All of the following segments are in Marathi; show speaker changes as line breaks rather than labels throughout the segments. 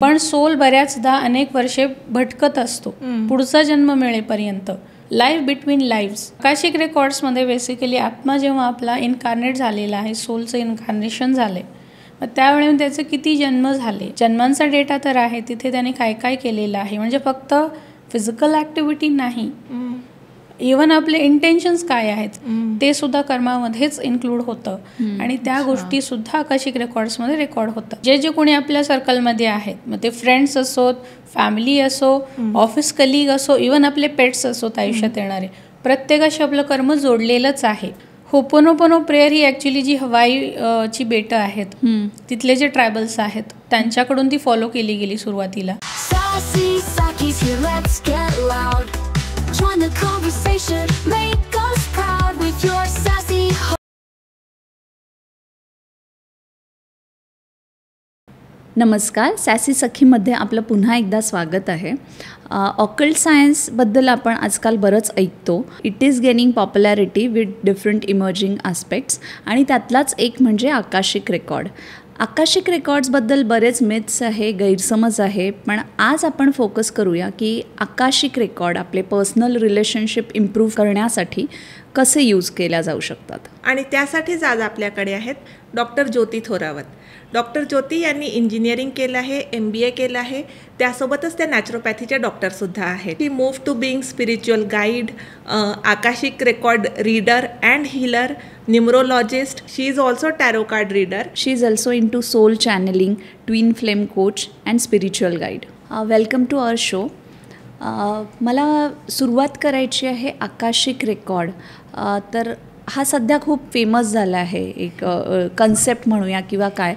पण सोल बऱ्याचदा अनेक वर्षे भटकत असतो पुढचा जन्म मिळेपर्यंत. Life between lives. आकाशिक रेकॉर्ड्समध्ये बेसिकली आत्मा जेव्हा आपला इन्कार्नेट झालेला आहे, सोलचं इन्कार्नेशन झालंय, मग त्यावेळी त्याचे किती जन्म झाले, जन्मांचा डेटा तर आहे, तिथे त्याने काय काय केलेलं आहे. म्हणजे फक्त फिजिकल ॲक्टिव्हिटी नाही, इवन आपले इंटेन्शन्स काय आहेत ते सुद्धा कर्मामध्येच इन्क्लूड होतं. आणि त्या गोष्टी सुद्धा आकाशिक रेकॉर्ड्समध्ये रेकॉर्ड होतात. जे जे कोणी आपल्या सर्कलमध्ये आहेत, मग ते फ्रेंड्स असोत, फॅमिली असो, ऑफिस कलिग असो, इवन आपले पेट्स असोत आयुष्यात येणारे, प्रत्येकाशी आपलं कर्म जोडलेलंच आहे. होपोनोपोनो प्रेयर ही ॲक्च्युली जी हवाई ची बेटं आहेत, तिथले जे ट्रायबल्स आहेत त्यांच्याकडून ती फॉलो केली गेली सुरुवातीला. Join the conversation, make us proud with your sassy.
नमस्कार, सॅसी सखीमध्ये आपलं पुन्हा एकदा स्वागत आहे. ऑकल्ट सायन्सबद्दल आपण आजकाल बरंच ऐकतो. It is gaining popularity with different emerging aspects, आणि त्यातलाच एक म्हणजे आकाशिक रेकॉर्ड. आकाशिक रेकॉर्ड्सबद्दल बरेच मिथ्स आहे, गैरसमज आहे, पण आज आपण फोकस करूया की आकाशिक रेकॉर्ड आपले पर्सनल रिलेशनशिप इम्प्रूव्ह करण्यासाठी कसे यूज केल्या जाऊ शकतात.
आणि त्यासाठीच आज आपल्याकडे आहेत डॉक्टर ज्योती थोरावत. डॉक्टर ज्योती यांनी इंजिनिअरिंग केलं आहे, MBA केलं आहे, त्यासोबतच त्या नॅचरोपॅथीच्या डॉक्टरसुद्धा आहेत. ती move to being spiritual guide, Akashic record reader and healer, numerologist. She is also tarot card reader.
She is also into soul channelling, twin flame coach and spiritual guide. Welcome to our show. मला सुरुवात करायची आहे आकाशिक रेकॉर्ड. तर हा सध्या खूप फेमस झाला आहे, एक कन्सेप्ट म्हणूया किंवा काय.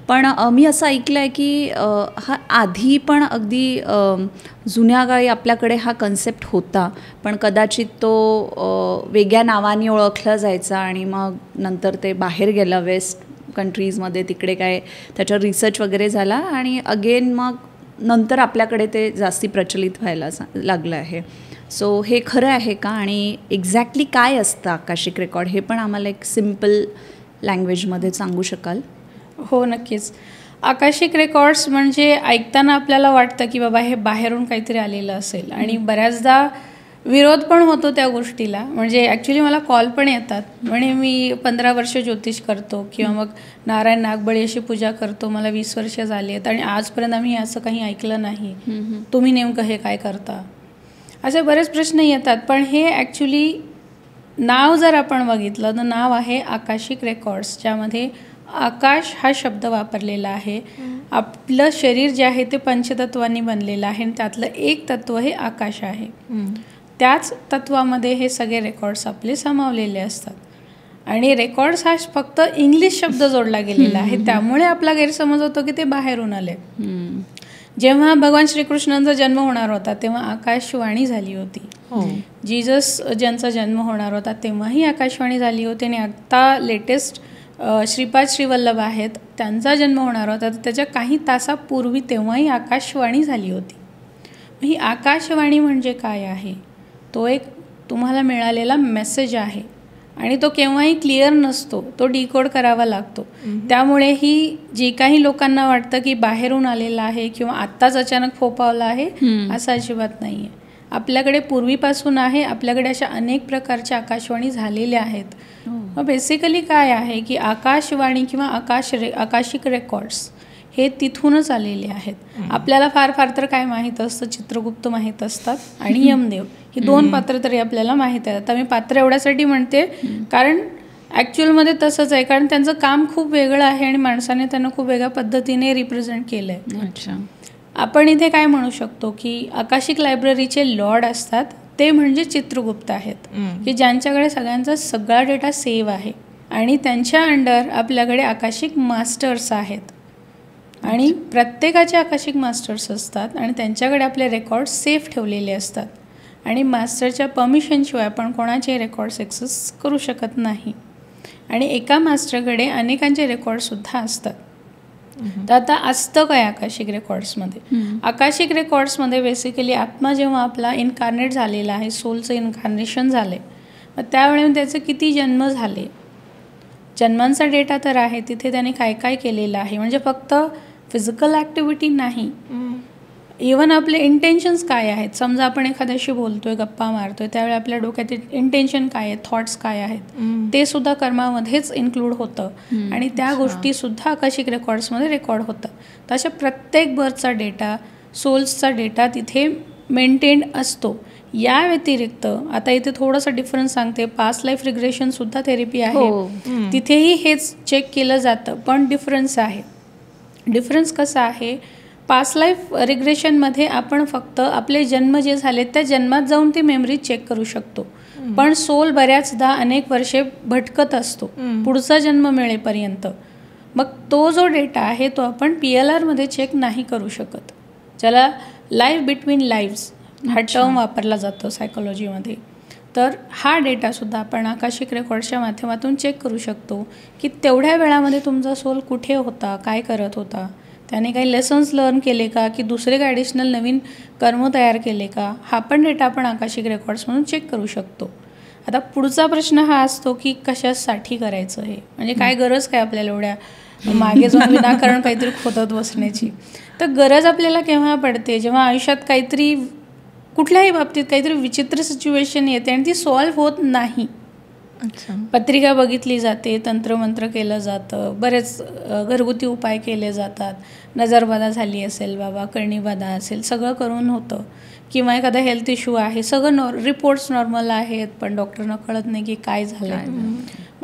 पण मी असं ऐकलं आहे की हा आधी पण अगदी जुन्या काळी आपल्याकडे हा कन्सेप्ट होता, पण कदाचित तो वेगळ्या नावाने ओळखला जायचा आणि मग नंतर ते बाहेर गेलं वेस्ट कंट्रीजमध्ये, तिकडे काय त्याच्यावर रिसर्च वगैरे झाला आणि अगेन मग नंतर आपल्याकडे ते जास्ती प्रचलित व्हायला लागलं आहे. सो हे खरं आहे का, आणि एक्झॅक्टली काय असतं आकाशिक रेकॉर्ड, हे पण आम्हाला एक सिम्पल लँग्वेजमध्ये सांगू शकाल?
हो, नक्कीच. आकाशिक रेकॉर्ड्स म्हणजे ऐकताना आपल्याला वाटतं की बाबा हे बाहेरून काहीतरी आलेलं असेल, आणि बऱ्याचदा विरोध पण होतो त्या गोष्टीला. म्हणजे ॲक्च्युली मला कॉल पण येतात, म्हणे मी 15 वर्ष ज्योतिष करतो किंवा मग नारायण नागबळी अशी पूजा करतो, मला 20 वर्ष झाली आहेत आणि आजपर्यंत आम्ही असं काही ऐकलं नाही, तुम्ही नेमकं हे काय करता, असे बरेच प्रश्न येतात. पण हे ॲक्च्युली नाव जर आपण बघितलं तर नाव आहे आकाशिक रेकॉर्ड्स, ज्यामध्ये आकाश हा शब्द वापरलेला आहे. आपलं शरीर जे आहे ते पंचतत्वांनी बनलेलं आहे आणि त्यातलं एक तत्व हे आकाश आहे. त्याच तत्वामध्ये हे सगळे रेकॉर्ड्स आपले सामावलेले असतात. आणि रेकॉर्ड्स हा फक्त इंग्लिश शब्द जोडला गेलेला आहे, त्यामुळे आपला गैरसमज होतो की ते बाहेरून आले. जेव्हा भगवान श्रीकृष्णांचा जन्म होणार होता तेव्हा आकाशवाणी झाली होती. जीजस ज्यांचा जन्म होणार होता तेव्हाही आकाशवाणी झाली होती. आणि आत्ता लेटेस्ट श्रीपाद श्रीवल्लभ आहेत, त्यांचा जन्म होणार होता तर त्याच्या काही तासापूर्वी तेव्हाही आकाशवाणी झाली होती. ही आकाशवाणी म्हणजे काय आहे, तो एक तुम्हाला मिळालेला मेसेज आहे आणि तो केव्हाही क्लिअर नसतो, तो डिकोड करावा लागतो. त्यामुळे ही जी काही लोकांना वाटतं की बाहेरून आलेला आहे किंवा आत्ताच अचानक फोपावला आहे, असं अजिबात नाही आहे. आपल्याकडे पूर्वीपासून आहे, आपल्याकडे अशा अनेक प्रकारच्या आकाशवाणी झालेल्या आहेत. मग बेसिकली काय आहे की आकाशवाणी किंवा आकाशिक रेकॉर्ड्स हे तिथूनच आलेले आहेत. आपल्याला फार फार तर काय माहीत असतं, चित्रगुप्त माहीत असतात आणि यमदेव, ही 2 पात्र तरी आपल्याला माहीत आहेत. आता मी पात्र एवढ्यासाठी म्हणते कारण ॲक्च्युअलमध्ये तसंच आहे, कारण त्यांचं काम खूप वेगळं आहे आणि माणसाने त्यांना खूप वेगळ्या पद्धतीने रिप्रेझेंट केलं आहे.
अच्छा,
आपण इथे काय म्हणू शकतो की आकाशिक लायब्ररीचे लॉर्ड असतात ते म्हणजे चित्रगुप्त आहेत, की ज्यांच्याकडे सगळ्यांचा सगळा डेटा सेव्ह आहे. आणि त्यांच्या अंडर आपल्याकडे आकाशिक मास्टर्स आहेत आणि प्रत्येकाचे आकाशिक मास्टर्स असतात आणि त्यांच्याकडे आपले रेकॉर्ड्स सेफ ठेवलेले असतात. आणि मास्टरच्या परमिशनशिवाय आपण कोणाचे रेकॉर्ड्स ॲक्सेस करू शकत नाही. आणि एका मास्टरकडे अनेकांचे रेकॉर्डसुद्धा असतात. तर आता असतं काय आकाशिक रेकॉर्ड्समध्ये? आकाशिक रेकॉर्ड्समध्ये बेसिकली आत्मा जेव्हा आपला इन्कार्नेट झालेला आहे, सोलचं इन्कार्नेशन झालं आहे, मग त्यावेळी त्याचे किती जन्म झाले, जन्मांचा डेटा तर आहे, तिथे त्याने काय काय केलेलं आहे. म्हणजे फक्त फिजिकल ॲक्टिव्हिटी नाही. इवन आपले इंटेन्शन्स काय आहेत, समजा आपण एखाद्याशी बोलतोय, गप्पा मारतोय, त्यावेळी आपल्या डोक्यात इंटेन्शन काय आहेत, थॉट्स काय आहेत, ते सुद्धा कर्मामध्येच इन्क्लूड होतं आणि त्या गोष्टीसुद्धा आकाशिक रेकॉर्ड्समध्ये रेकॉर्ड होतात. तर अशा प्रत्येक बर्थचा डेटा, सोल्सचा डेटा तिथे मेंटेन्ड असतो. या व्यतिरिक्त आता इथे थोडंसं डिफरन्स सांगते, पास्ट लाईफ रिग्रेशनसुद्धा थेरपी आहे, तिथेही हेच चेक केलं जातं. पण डिफरन्स आहे. डिफरन्स कसा आहे, पास्ट लाईफ रिग्रेशनमध्ये आपण फक्त आपले जन्म जे झाले त्या जन्मात जाऊन ती मेमरी चेक करू शकतो. पण सोल बऱ्याचदा अनेक वर्षे भटकत असतो पुढचा जन्म मिळेपर्यंत. मग तो जो डेटा आहे तो आपण PLRमध्ये चेक नाही करू शकत, ज्याला लाईफ बिटवीन लाईव्स हा टर्म वापरला जातो सायकोलॉजीमध्ये. तर हा डेटासुद्धा आपण आकाशिक रेकॉर्ड्सच्या माध्यमातून चेक करू शकतो की तेवढ्या वेळामध्ये तुमचा सोल कुठे होता, काय करत होता, त्याने काही लेसन्स लर्न केले का, की दुसरे काही ॲडिशनल नवीन कर्म तयार केले का, हा पण डेटा आपण आकाशिक रेकॉर्ड्समधून चेक करू शकतो. आता पुढचा प्रश्न हा असतो की कशासाठी करायचं हे, म्हणजे काय गरज काय आपल्याला एवढ्या मागे जाऊन विनाकारण काहीतरी खोदत बसण्याची. तर गरज आपल्याला केव्हा पडते, जेव्हा आयुष्यात काहीतरी कुठल्याही बाबतीत काहीतरी विचित्र सिच्युएशन येते आणि ती सॉल्व्ह होत नाही. पत्रिका बघितली जाते, तंत्रमंत्र केलं जातं, बरेच घरगुती उपाय केले जातात, नजरबाधा झाली असेल बाबा, करणीबाधा असेल, सगळं करून होतं. किंवा एखादा हेल्थ इश्यू आहे, सगळं रिपोर्ट्स नॉर्मल आहेत, पण डॉक्टरना कळत नाही की काय झालं आहे.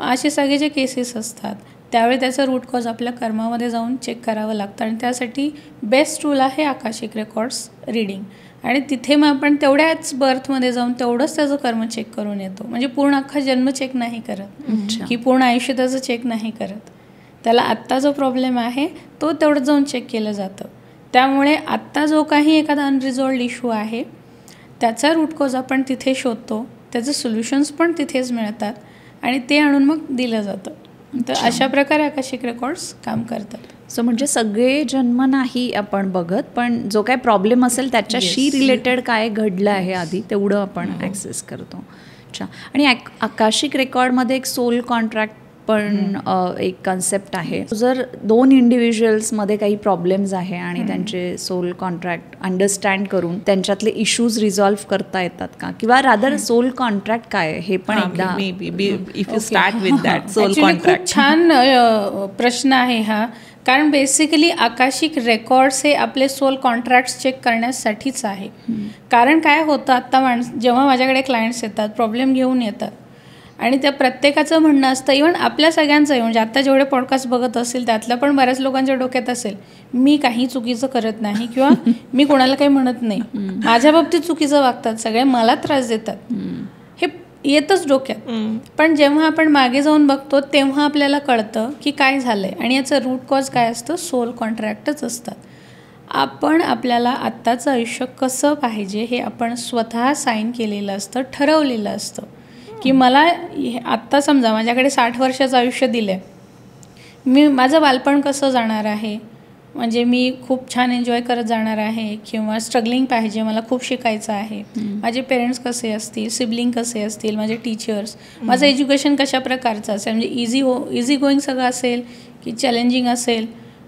असे सगळे जे केसेस असतात त्यावेळी त्याचं रूट कॉज आपल्या कर्मामध्ये जाऊन चेक करावं लागतं आणि त्यासाठी बेस्ट टूल आहे आकाशिक रेकॉर्ड्स रीडिंग. आणि तिथे मग आपण तेवढ्याच बर्थमध्ये जाऊन तेवढंच त्याचं कर्म चेक करून येतो. म्हणजे पूर्ण अख्खा जन्म चेक नाही करत की पूर्ण आयुष्य त्याचं चेक नाही करत. त्याला आत्ता जो प्रॉब्लेम आहे तो तेवढं जाऊन चेक केलं जातं. त्यामुळे आत्ता जो काही एखादा अनरिझॉल्ड इश्यू आहे त्याचा रूट कॉज आपण तिथे शोधतो, त्याचे सोल्युशन्स पण तिथेच मिळतात आणि ते आणून मग दिलं जातं. तर अशा प्रकारे आकाशिक रेकॉर्ड्स काम करतात.
सो म्हणजे सगळे जन्म नाही आपण बघत, पण जो काय प्रॉब्लेम असेल त्याच्याशी रिलेटेड काय घडलं आहे आधी तेवढं आपण ॲक्सेस करतो. अच्छा. आणि आकाशिक रेकॉर्डमध्ये एक सोल कॉन्ट्रॅक्ट पण एक कन्सेप्ट आहे. जर दोन इंडिव्हिज्युअल्समध्ये काही प्रॉब्लेम्स आहे आणि त्यांचे सोल कॉन्ट्रॅक्ट अंडरस्टँड करून त्यांच्यातले इश्यूज रिझॉल्व्ह करता येतात का, किंवा रादर सोल कॉन्ट्रॅक्ट काय हे पण एकदा
if you start with that soul contract.
छान प्रश्न आहे हा. कारण बेसिकली आकाशिक रेकॉर्ड्स हे आपले सोल कॉन्ट्रॅक्ट्स चेक करण्यासाठीच आहे. कारण काय होतं, आत्ता जेव्हा माझ्याकडे क्लायंट्स येतात, प्रॉब्लेम घेऊन येतात आणि त्या प्रत्येकाचं म्हणणं असतं, इव्हन आपल्या सगळ्यांचं, म्हणजे आत्ता जेवढे पॉडकास्ट बघत असेल त्यातलं पण बऱ्याच लोकांच्या डोक्यात असेल, मी काही चुकीचं करत नाही किंवा मी कोणाला काही म्हणत नाही, माझ्या बाबतीत चुकीचं वागतात सगळे, मला त्रास देतात, हे येतच डोक्यात. पण जेव्हा आपण मागे जाऊन बघतो तेव्हा आपल्याला कळतं की काय झालं आहे आणि याचं रूट कॉज काय असतं, सोल कॉन्ट्रॅक्टच असतात. आपण आपल्याला आत्ताचं आयुष्य कसं पाहिजे हे आपण स्वतः साईन केलेलं असतं, ठरवलेलं असतं की मला आत्ता समजा माझ्याकडे 60 वर्षाचं आयुष्य दिलं आहे, मी माझं बालपण कसं जाणार आहे, म्हणजे मी खूप छान एन्जॉय करत जाणार आहे किंवा स्ट्रगलिंग पाहिजे, मला खूप शिकायचं आहे, माझे पेरेंट्स कसे असतील, सिबलिंग कसे असतील, माझे टीचर्स, माझं एज्युकेशन कशा प्रकारचं असेल, म्हणजे इझी गोईंग सगळं असेल की चॅलेंजिंग असेल,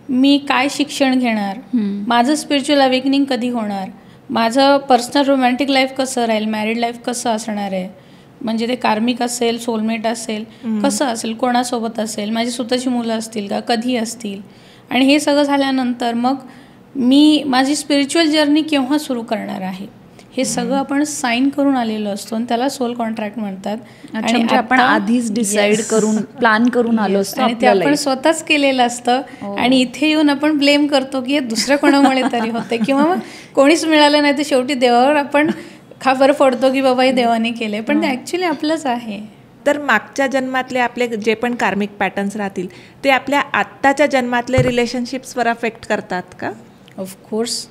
मी काय शिक्षण घेणार, माझं स्पिरिच्युअल अवेकनिंग कधी होणार, माझं पर्सनल रोमॅन्टिक लाईफ कसं राहील, मॅरिड लाईफ कसं असणार आहे, म्हणजे ते कार्मिक असेल, सोलमेट असेल, कसं असेल, कोणासोबत असेल, माझी स्वतःची मुलं असतील का, कधी असतील, आणि हे सगळं झाल्यानंतर मग मी माझी स्पिरिच्युअल जर्नी केव्हा सुरू करणार आहे, हे सगळं आपण साईन करून आलेलो असतो आणि त्याला सोल कॉन्ट्रॅक्ट म्हणतात.
आणि आपण आधीच डिसाईड करून प्लॅन करून आलो असतो
आणि ते आपण स्वतःच केलेलं असतं आणि इथे येऊन आपण ब्लेम करतो की हे दुसऱ्या कोणामुळे तरी होते किंवा मग कोणीच मिळालं नाही तर शेवटी देवावर आपण खाबर फोडतो की बाबा हे देवाने केले, पण ते ॲक्च्युली आपलंच आहे.
तर मागच्या जन्मातले आपले जे पण कार्मिक पॅटर्न्स राहतील ते आपल्या आत्ताच्या जन्मातले रिलेशनशिप्सवर अफेक्ट करतात का?
ऑफकोर्स.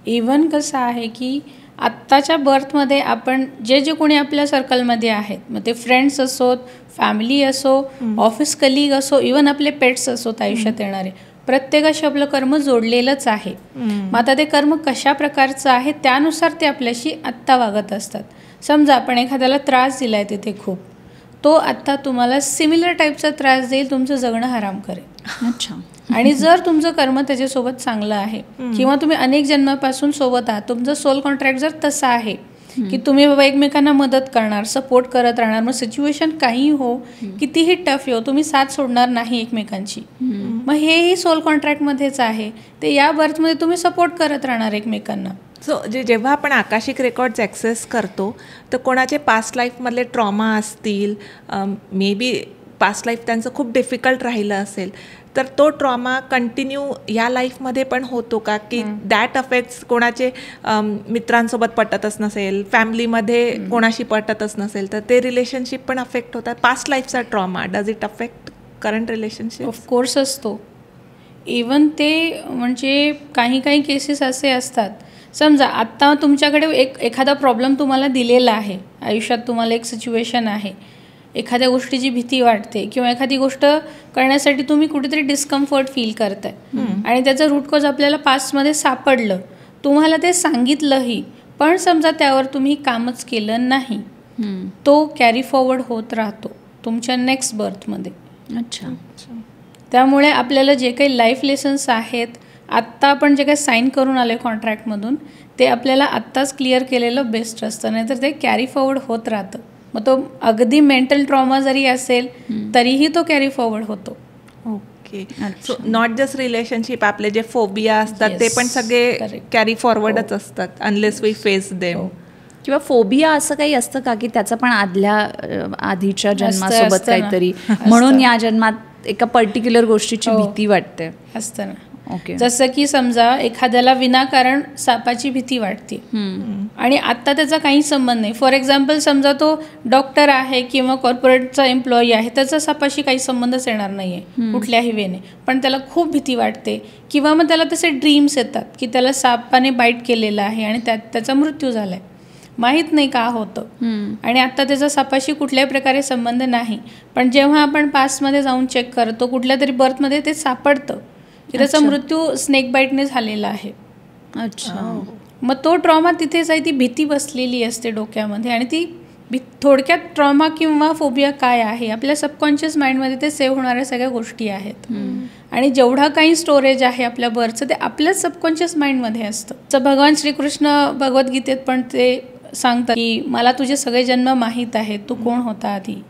इवन कसं आहे की आत्ताच्या बर्थमध्ये आपण जे कोणी आपल्या सर्कलमध्ये आहेत, मग ते फ्रेंड्स असोत, फॅमिली असो, ऑफिस कलिग असो, इवन आपले पेट्स असोत आयुष्यात येणारे, प्रत्येकाशी आपलं कर्म जोडलेलंच आहे. मग आता ते कर्म कशा प्रकारचं आहे त्यानुसार ते आपल्याशी आत्ता वागत असतात. समजा आपण एखाद्याला त्रास दिला आहे तिथे खूप, तो आत्ता तुम्हाला सिमिलर टाईपचा त्रास देईल, तुमचं जगणं हराम करेल.
अच्छा.
आणि जर तुमचं कर्म त्याच्यासोबत चांगलं आहे किंवा तुम्ही अनेक जन्मापासून सोबत आहात, तुमचं सोल कॉन्ट्रॅक्ट जर तसा आहे की तुम्ही बाबा एकमेकांना मदत करणार, सपोर्ट करत राहणार, मग सिच्युएशन काही हो, कितीही टफ हो, तुम्ही साथ सोडणार नाही एकमेकांची, मग हेही सोल कॉन्ट्रॅक्टमध्येच आहे. ते या बर्थमध्ये तुम्ही सपोर्ट करत राहणार एकमेकांना.
सो जेव्हा आपण आकाशिक रेकॉर्ड्स ॲक्सेस करतो तर कोणाचे पास्ट लाईफमधले ट्रॉमा असतील, मे बी पास्ट लाईफ त्यांचं खूप डिफिकल्ट राहिलं असेल, तर तो ट्रॉमा कंटिन्यू या लाईफमध्ये पण होतो का, की दॅट अफेक्ट्स कोणाचे मित्रांसोबत पटतच नसेल, फॅमिलीमध्ये कोणाशी पटतच नसेल, तर ते रिलेशनशिप पण अफेक्ट होतात. पास्ट लाईफचा trauma does it affect current relationship?
Of course असतो. इवन ते म्हणजे काही काही केसेस असे असतात, समजा आत्ता तुमच्याकडे एखादा प्रॉब्लेम तुम्हाला दिलेला आहे आयुष्यात, तुम्हाला एक सिच्युएशन आहे, एखाद्या गोष्टीची भीती वाटते किंवा एखादी गोष्ट करण्यासाठी तुम्ही कुठेतरी डिस्कम्फर्ट फील करताय आणि त्याचं रूट कॉज आपल्याला पास्टमध्ये सापडलं, तुम्हाला ते सांगितलंही, पण समजा त्यावर तुम्ही कामच केलं नाही, तो कॅरी फॉरवर्ड होत राहतो तुमच्या नेक्स्ट बर्थमध्ये.
अच्छा.
त्यामुळे आपल्याला जे काही लाईफ लेसन्स आहेत, आत्ता आपण जे काही साईन करून आलो कॉन्ट्रॅक्टमधून, ते आपल्याला आत्ताच क्लिअर केलेलं बेस्ट असतं, नाहीतर ते कॅरी फॉरवर्ड होत राहतं. मग तो अगदी मेंटल ट्रॉमा जरी असेल तरीही तो कॅरी फॉरवर्ड होतो.
Okay. So not just relationship, आपले जे फोबिया असतात ते पण सगळे कॅरी फॉरवर्डच असतात अनलेस वी फेस देम.
किंवा फोबिया असं काही असतं का की त्याचं पण आधीच्या जन्मासोबत काहीतरी, म्हणून या जन्मात एका पर्टिक्युलर गोष्टीची भीती वाटते?
असतं ना.
ओके.
जसं की समजा एखाद्याला विनाकारण सापाची भीती वाटते आणि आत्ता त्याचा काही संबंध नाही. फॉर एक्झाम्पल समजा तो डॉक्टर आहे किंवा कॉर्पोरेटचा एम्प्लॉई आहे, त्याचा सापाशी काही संबंधच येणार नाही आहे कुठल्याही वेने, पण त्याला खूप भीती वाटते किंवा मग त्याला तसे ड्रीम्स येतात की त्याला सापाने बाईट केलेलं आहे आणि त्याचा मृत्यू झाला आहे, माहीत नाही का होतं, आणि आत्ता त्याचा सापाशी कुठल्याही प्रकारे संबंध नाही, पण जेव्हा आपण पास्टमध्ये जाऊन चेक करतो कुठल्या तरी बर्थमध्ये ते सापडतं की त्याचा मृत्यू स्नेक बाईटने झालेला आहे.
अच्छा.
मग तो ट्रॉमा तिथेच आहे, ती भीती बसलेली असते डोक्यामध्ये, आणि ती थोडक्यात ट्रॉमा किंवा फोबिया काय आहे, आपल्या सबकॉन्शियस माइंडमध्ये ते सेव्ह होणाऱ्या सगळ्या गोष्टी आहेत, आणि जेवढा काही स्टोरेज आहे आपल्या बर्थचं ते आपल्याच सबकॉन्शियस माइंडमध्ये असतं. तर भगवान श्रीकृष्ण भगवद्गीतेत पण ते सांगतात की मला तुझे सगळे जन्म माहीत आहेत, तू कोण होता आधी,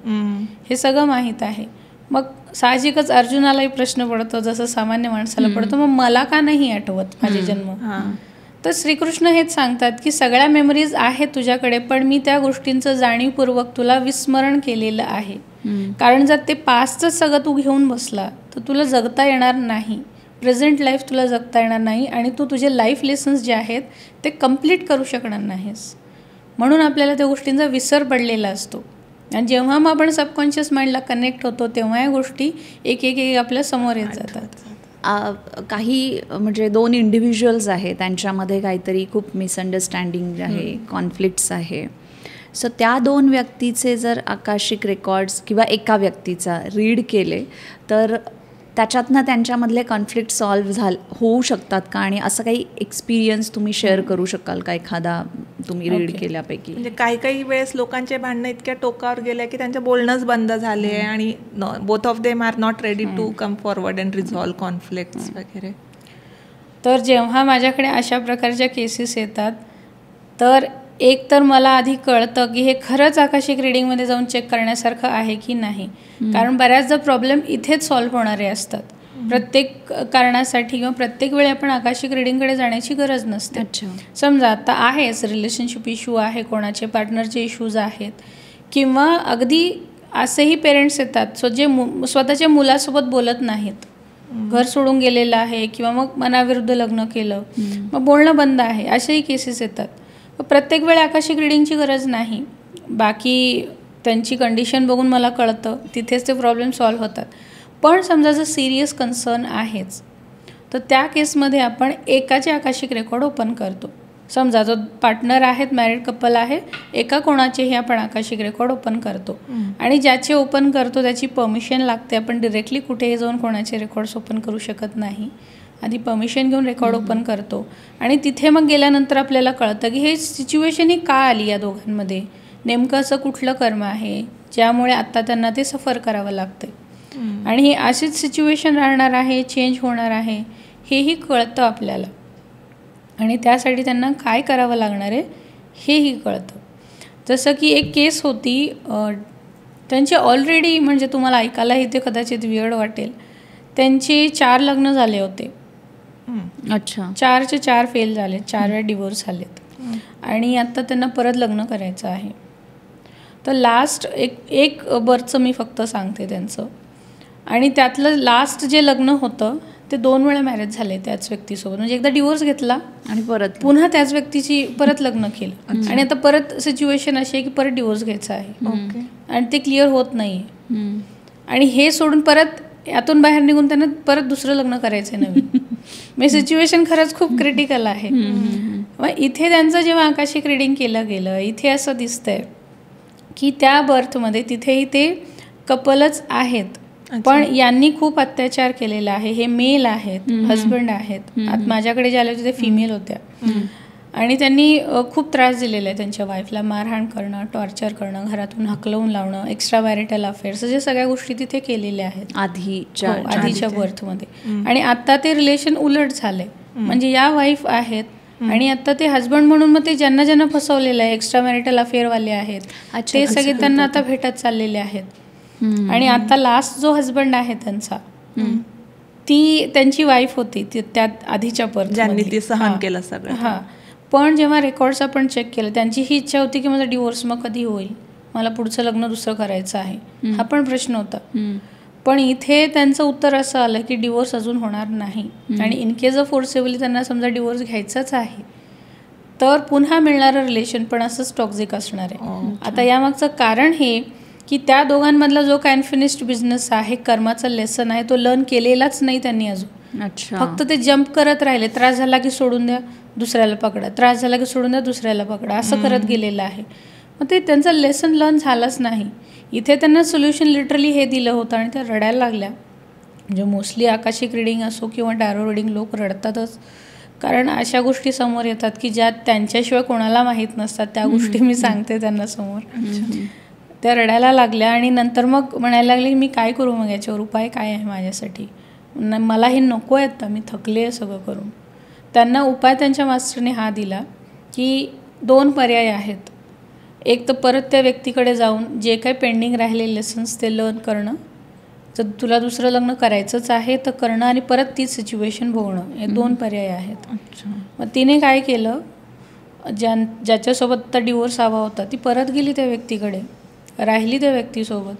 हे सगळं माहीत आहे. मग साहजिकच अर्जुनालाही प्रश्न पडतो जसं सामान्य माणसाला पडतो, मग मला का नाही आठवत माझे जन्म. तर श्रीकृष्ण हेच सांगतात की सगळ्या मेमरीज आहेत तुझ्याकडे, पण मी त्या गोष्टींचं जाणीवपूर्वक तुला विस्मरण केलेलं आहे, कारण जर ते पास्टचं सगळं तू घेऊन बसला तर तुला जगता येणार नाही, प्रेझेंट लाईफ तुला जगता येणार नाही, आणि तू तुझे लाईफ लेसन्स जे आहेत ते कम्प्लीट करू शकणार नाहीस. म्हणून आपल्याला त्या गोष्टींचा विसर पडलेला असतो, आणि जेव्हा मग आपण सबकॉन्शियस माइंडला कनेक्ट होतो तेव्हा या गोष्टी एक एक एक आपल्या समोर येत जातात.
काही म्हणजे दोन इंडिव्हिज्युअल्स आहे, त्यांच्यामध्ये काहीतरी खूप मिसअंडरस्टँडिंग आहे, कॉन्फ्लिक्ट्स आहे. सो त्या दोन व्यक्तीचे जर आकाशिक रेकॉर्ड्स किंवा एका व्यक्तीचा रीड केले तर त्याच्यातनं त्यांच्यामधले कॉन्फ्लिक्ट सॉल्व्ह होऊ शकतात का, आणि असं काही एक्सपिरियन्स तुम्ही शेअर करू शकाल का एखादा तुम्ही रीड केल्यापैकी?
म्हणजे काही वेळेस लोकांचे भांडणं इतक्या टोकावर गेले की त्यांचं बोलणंच बंद झाले आणि both of them are not ready to come forward and resolve conflicts वगैरे.
तर जेव्हा माझ्याकडे अशा प्रकारच्या केसेस येतात तर एक तर मला आधी कळतं की हे खरंच आकाशिक रिडिंगमध्ये जाऊन चेक करण्यासारखं आहे की नाही, कारण बऱ्याचदा प्रॉब्लेम इथेच सॉल्व्ह होणारे असतात. प्रत्येक कारणासाठी किंवा प्रत्येक वेळी आपण आकाशिक रिडिंगकडे जाण्याची गरज नसते. समजा आता आहेच रिलेशनशिप इश्यू आहे, कोणाचे पार्टनरचे इश्यूज आहेत, किंवा अगदी असेही पेरेंट्स येतात जे स्वतःच्या मुलासोबत बोलत नाहीत, घर सोडून गेलेलं आहे किंवा मग मनाविरुद्ध लग्न केलं, मग बोलणं बंद आहे, असेही केसेस येतात. प्रत्येक वेळी आकाशिक रिडिंगची गरज नाही, बाकी त्यांची कंडिशन बघून मला कळतं, तिथेच ते प्रॉब्लेम सॉल्व्ह होतात. पण समजा जर सिरियस कन्सर्न आहेच तर त्या केसमध्ये आपण एकाचे आकाशिक रेकॉर्ड ओपन करतो. समजा जो पार्टनर आहेत, मॅरिड कपल आहे, एका कोणाचेही आपण आकाशिक रेकॉर्ड ओपन करतो, आणि ज्याचे ओपन करतो त्याची परमिशन लागते. आपण डिरेक्टली कुठेही जाऊन कोणाचे रेकॉर्ड्स ओपन करू शकत नाही, आधी परमिशन घेऊन रेकॉर्ड ओपन करतो, आणि तिथे मग गेल्यानंतर आपल्याला कळतं की हे सिच्युएशन ही का आली या दोघांमध्ये, नेमकं असं कुठलं कर्म आहे ज्यामुळे आत्ता त्यांना ते सफर करावं लागतं. आणि ही अशीच सिच्युएशन राहणार आहे, चेंज होणार आहे हेही कळतं आपल्याला, आणि त्यासाठी त्यांना काय करावं लागणार आहे हेही कळतं. जसं की एक केस होती, त्यांचे ऑलरेडी, म्हणजे तुम्हाला ऐकायलाही ते कदाचित वियर्ड वाटेल, त्यांचे 4 लग्न झाले होते.
अच्छा.
4चे 4 फेल झाले, 4 वेळा डिवोर्स झालेत, आणि आता त्यांना परत लग्न करायचं आहे. तर लास्ट एक बर्थचं मी फक्त सांगते त्यांचं, आणि त्यातलं लास्ट जे लग्न होतं ते 2 वेळा मॅरेज झाले त्याच व्यक्तीसोबत. म्हणजे एकदा डिवोर्स घेतला आणि परत पुन्हा त्याच व्यक्तीची परत लग्न केलं, आणि आता परत सिच्युएशन अशी आहे की परत डिवोर्स घ्यायचा आहे, आणि ते क्लिअर होत नाही. आणि हे सोडून परत यातून बाहेर निघून त्यांना परत दुसरं लग्न करायचं आहे नवीन. म्हणजे सिच्युएशन खरंच खूप क्रिटिकल आहे. मग इथे त्यांचं जेव्हा आकाशिक रीडिंग केलं गेलं, इथे असं दिसतंय की त्या बर्थमध्ये तिथेही ते कपलच आहेत, पण यांनी खूप अत्याचार केलेला आहे. हे मेल आहेत, हजबंड आहेत. आता माझ्याकडे जे आले होते ते फिमेल होत्या, आणि त्यांनी खूप त्रास दिलेला आहे त्यांच्या वाईफला. मारहाण करणं, टॉर्चर करणं, घरातून हकलवून लावणं, एक्स्ट्रा मॅरिटल अफेअर्स, अशा सगळ्या गोष्टी तिथे केलेल्या आहेत आधीच्या बर्थमध्ये. आणि आता ते रिलेशन उलट झाले, म्हणजे या वाईफ आहेत आणि आता ते हजबंड म्हणून मग ते ज्यांना ज्यांना फसवलेलं आहे, एक्स्ट्रा मॅरिटल अफेअरवाले आहेत, ते सगळे त्यांना आता भेटत चाललेले आहेत. आणि आता लास्ट जो हजबंड आहे त्यांचा, ती त्यांची वाईफ होती त्यात आधीच्या
ज्यांनी सहन केलं सगळं.
हां, पण जेव्हा रेकॉर्ड्स आपण चेक केलं, त्यांची ही इच्छा होती की माझा डिवोर्स मग कधी होईल, मला पुढचं लग्न दुसरं करायचं आहे, हा पण प्रश्न होता. पण इथे त्यांचं उत्तर असं आलं की डिवोर्स अजून होणार नाही, आणि इन केस ऑफ फोर्सेबली त्यांना समजा डिवोर्स घ्यायचाच आहे तर पुन्हा मिळणारं रिलेशन पण असंच टॉक्झिक असणार आहे. आता यामागचं कारण हे की त्या दोघांमधला जो काय अनफिनिश्ड बिझनेस आहे, कर्माचा लेसन आहे, तो लर्न केलेलाच नाही त्यांनी अजून. फक्त ते जम्प करत राहिले. त्रास झाला की सोडून द्या, दुसऱ्याला पकडा, त्रास झाला की सोडून द्या, दुसऱ्याला पकडा, असं करत गेलेलं आहे. मग ते त्यांचं लेसन लर्न झालंच नाही. इथे त्यांना सोल्युशन लिटरली हे दिलं होतं, आणि त्या रडायला लागल्या. म्हणजे मोस्टली आकाशिक रिडिंग असो किंवा टॅरो रिडिंग, लोक रडतातच, कारण अशा गोष्टी समोर येतात की ज्या त्यांच्याशिवाय कोणाला माहीत नसतात. त्या गोष्टी मी सांगते त्यांना समोर. त्या रडायला लागल्या, आणि नंतर मग म्हणायला लागले की मी काय करू, मग याच्यावर उपाय काय आहे माझ्यासाठी, मला हे नको आहे, आता मी थकले आहे सगळं करून. त्यांना उपाय त्यांच्या मास्टरने हा दिला की 2 पर्याय आहेत. एक तर परत त्या व्यक्तीकडे जाऊन जे काही पेंडिंग राहिले लेसन्स ते लर्न करणं, जर तुला दुसरं लग्न करायचंच आहे तर करणं, आणि परत तीच सिच्युएशन भोगणं, हे 2 पर्याय आहेत. मग तिने काय केलं, ज्याच्यासोबत तर डिवोर्स हवा होता ती परत गेली त्या व्यक्तीकडे, राहिली त्या व्यक्तीसोबत.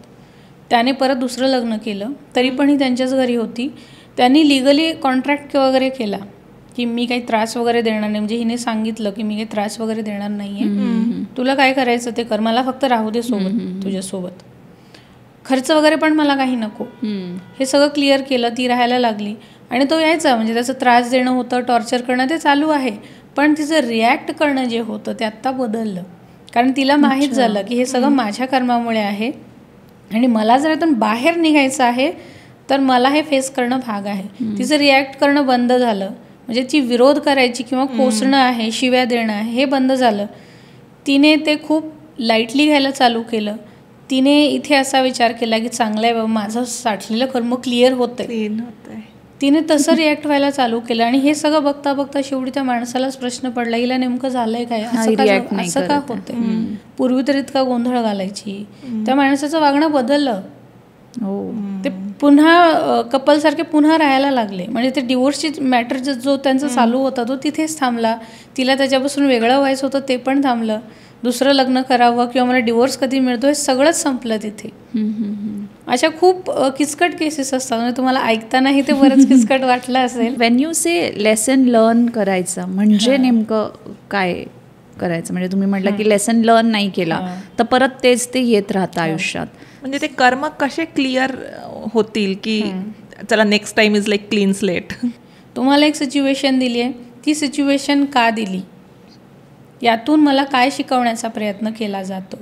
त्याने परत दुसरं लग्न केलं, तरी पण ही त्यांच्याच घरी होती. त्यांनी लिगली कॉन्ट्रॅक्ट वगैरे केला की मी काही त्रास वगैरे देणार नाही. म्हणजे हिने सांगितलं की मी काही त्रास वगैरे देणार नाही आहे, तुला काय करायचं ते कर, मला फक्त राहू दे सोबत, तुझ्यासोबत, खर्च वगैरे पण मला काही नको. हे सगळं क्लिअर केलं. ती राहायला लागली, आणि तो यायचा, म्हणजे त्याचं त्रास देणं होतं, टॉर्चर करणं ते चालू आहे, पण तिचं रिॲक्ट करणं जे होतं ते आत्ता बदललं. कारण तिला माहीत झालं की हे सगळं माझ्या कर्मामुळे आहे, आणि मला जर यातून बाहेर निघायचं आहे तर मला हे फेस करणं भाग आहे. तिचं रिॲक्ट करणं बंद झालं, म्हणजे ती विरोध करायची किंवा कोसणं आहे, शिव्या देणं आहे, हे बंद झालं. तिने ते खूप लाईटली घ्यायला चालू केलं. तिने इथे असा विचार केला की चांगलं आहे बाबा, माझं साठलेलं कर्म क्लिअर होतंय. तिने तसं रिॲक्ट व्हायला चालू केलं, आणि हे सगळं बघता बघता शेवटी त्या माणसालाच प्रश्न पडला, हिला नेमकं झालंय काय, असं का होतंय. पूर्वी तर इतका गोंधळ घालायची. त्या माणसाचं वागणं बदललं. ते पुन्हा कपलसारखे पुन्हा राहायला लागले. म्हणजे ते डिवोर्सची मॅटर जो त्यांचा चालू होता तो तिथेच थांबला. तिला त्याच्यापासून वेगळं व्हायचं होतं ते पण थांबलं. दुसरं लग्न करावं किंवा मला डिवोर्स कधी मिळतो हे सगळंच संपलं तिथे. अशा खूप किचकट केसेस असतात. म्हणजे तुम्हाला ऐकतानाही ते बरंच किचकट वाटलं असेल.
Wien you say lesson learn करायचं म्हणजे नेमकं काय करायचं? म्हणजे तुम्ही म्हटलं की लेसन लर्न नाही केला तर परत तेच ते येत राहतं आयुष्यात.
म्हणजे ते कर्म कसे क्लिअर होतील की चला next time is like clean slate.
तुम्हाला एक सिच्युएशन दिली आहे, ती सिच्युएशन का दिली, यातून मला काय शिकवण्याचा प्रयत्न केला जातो,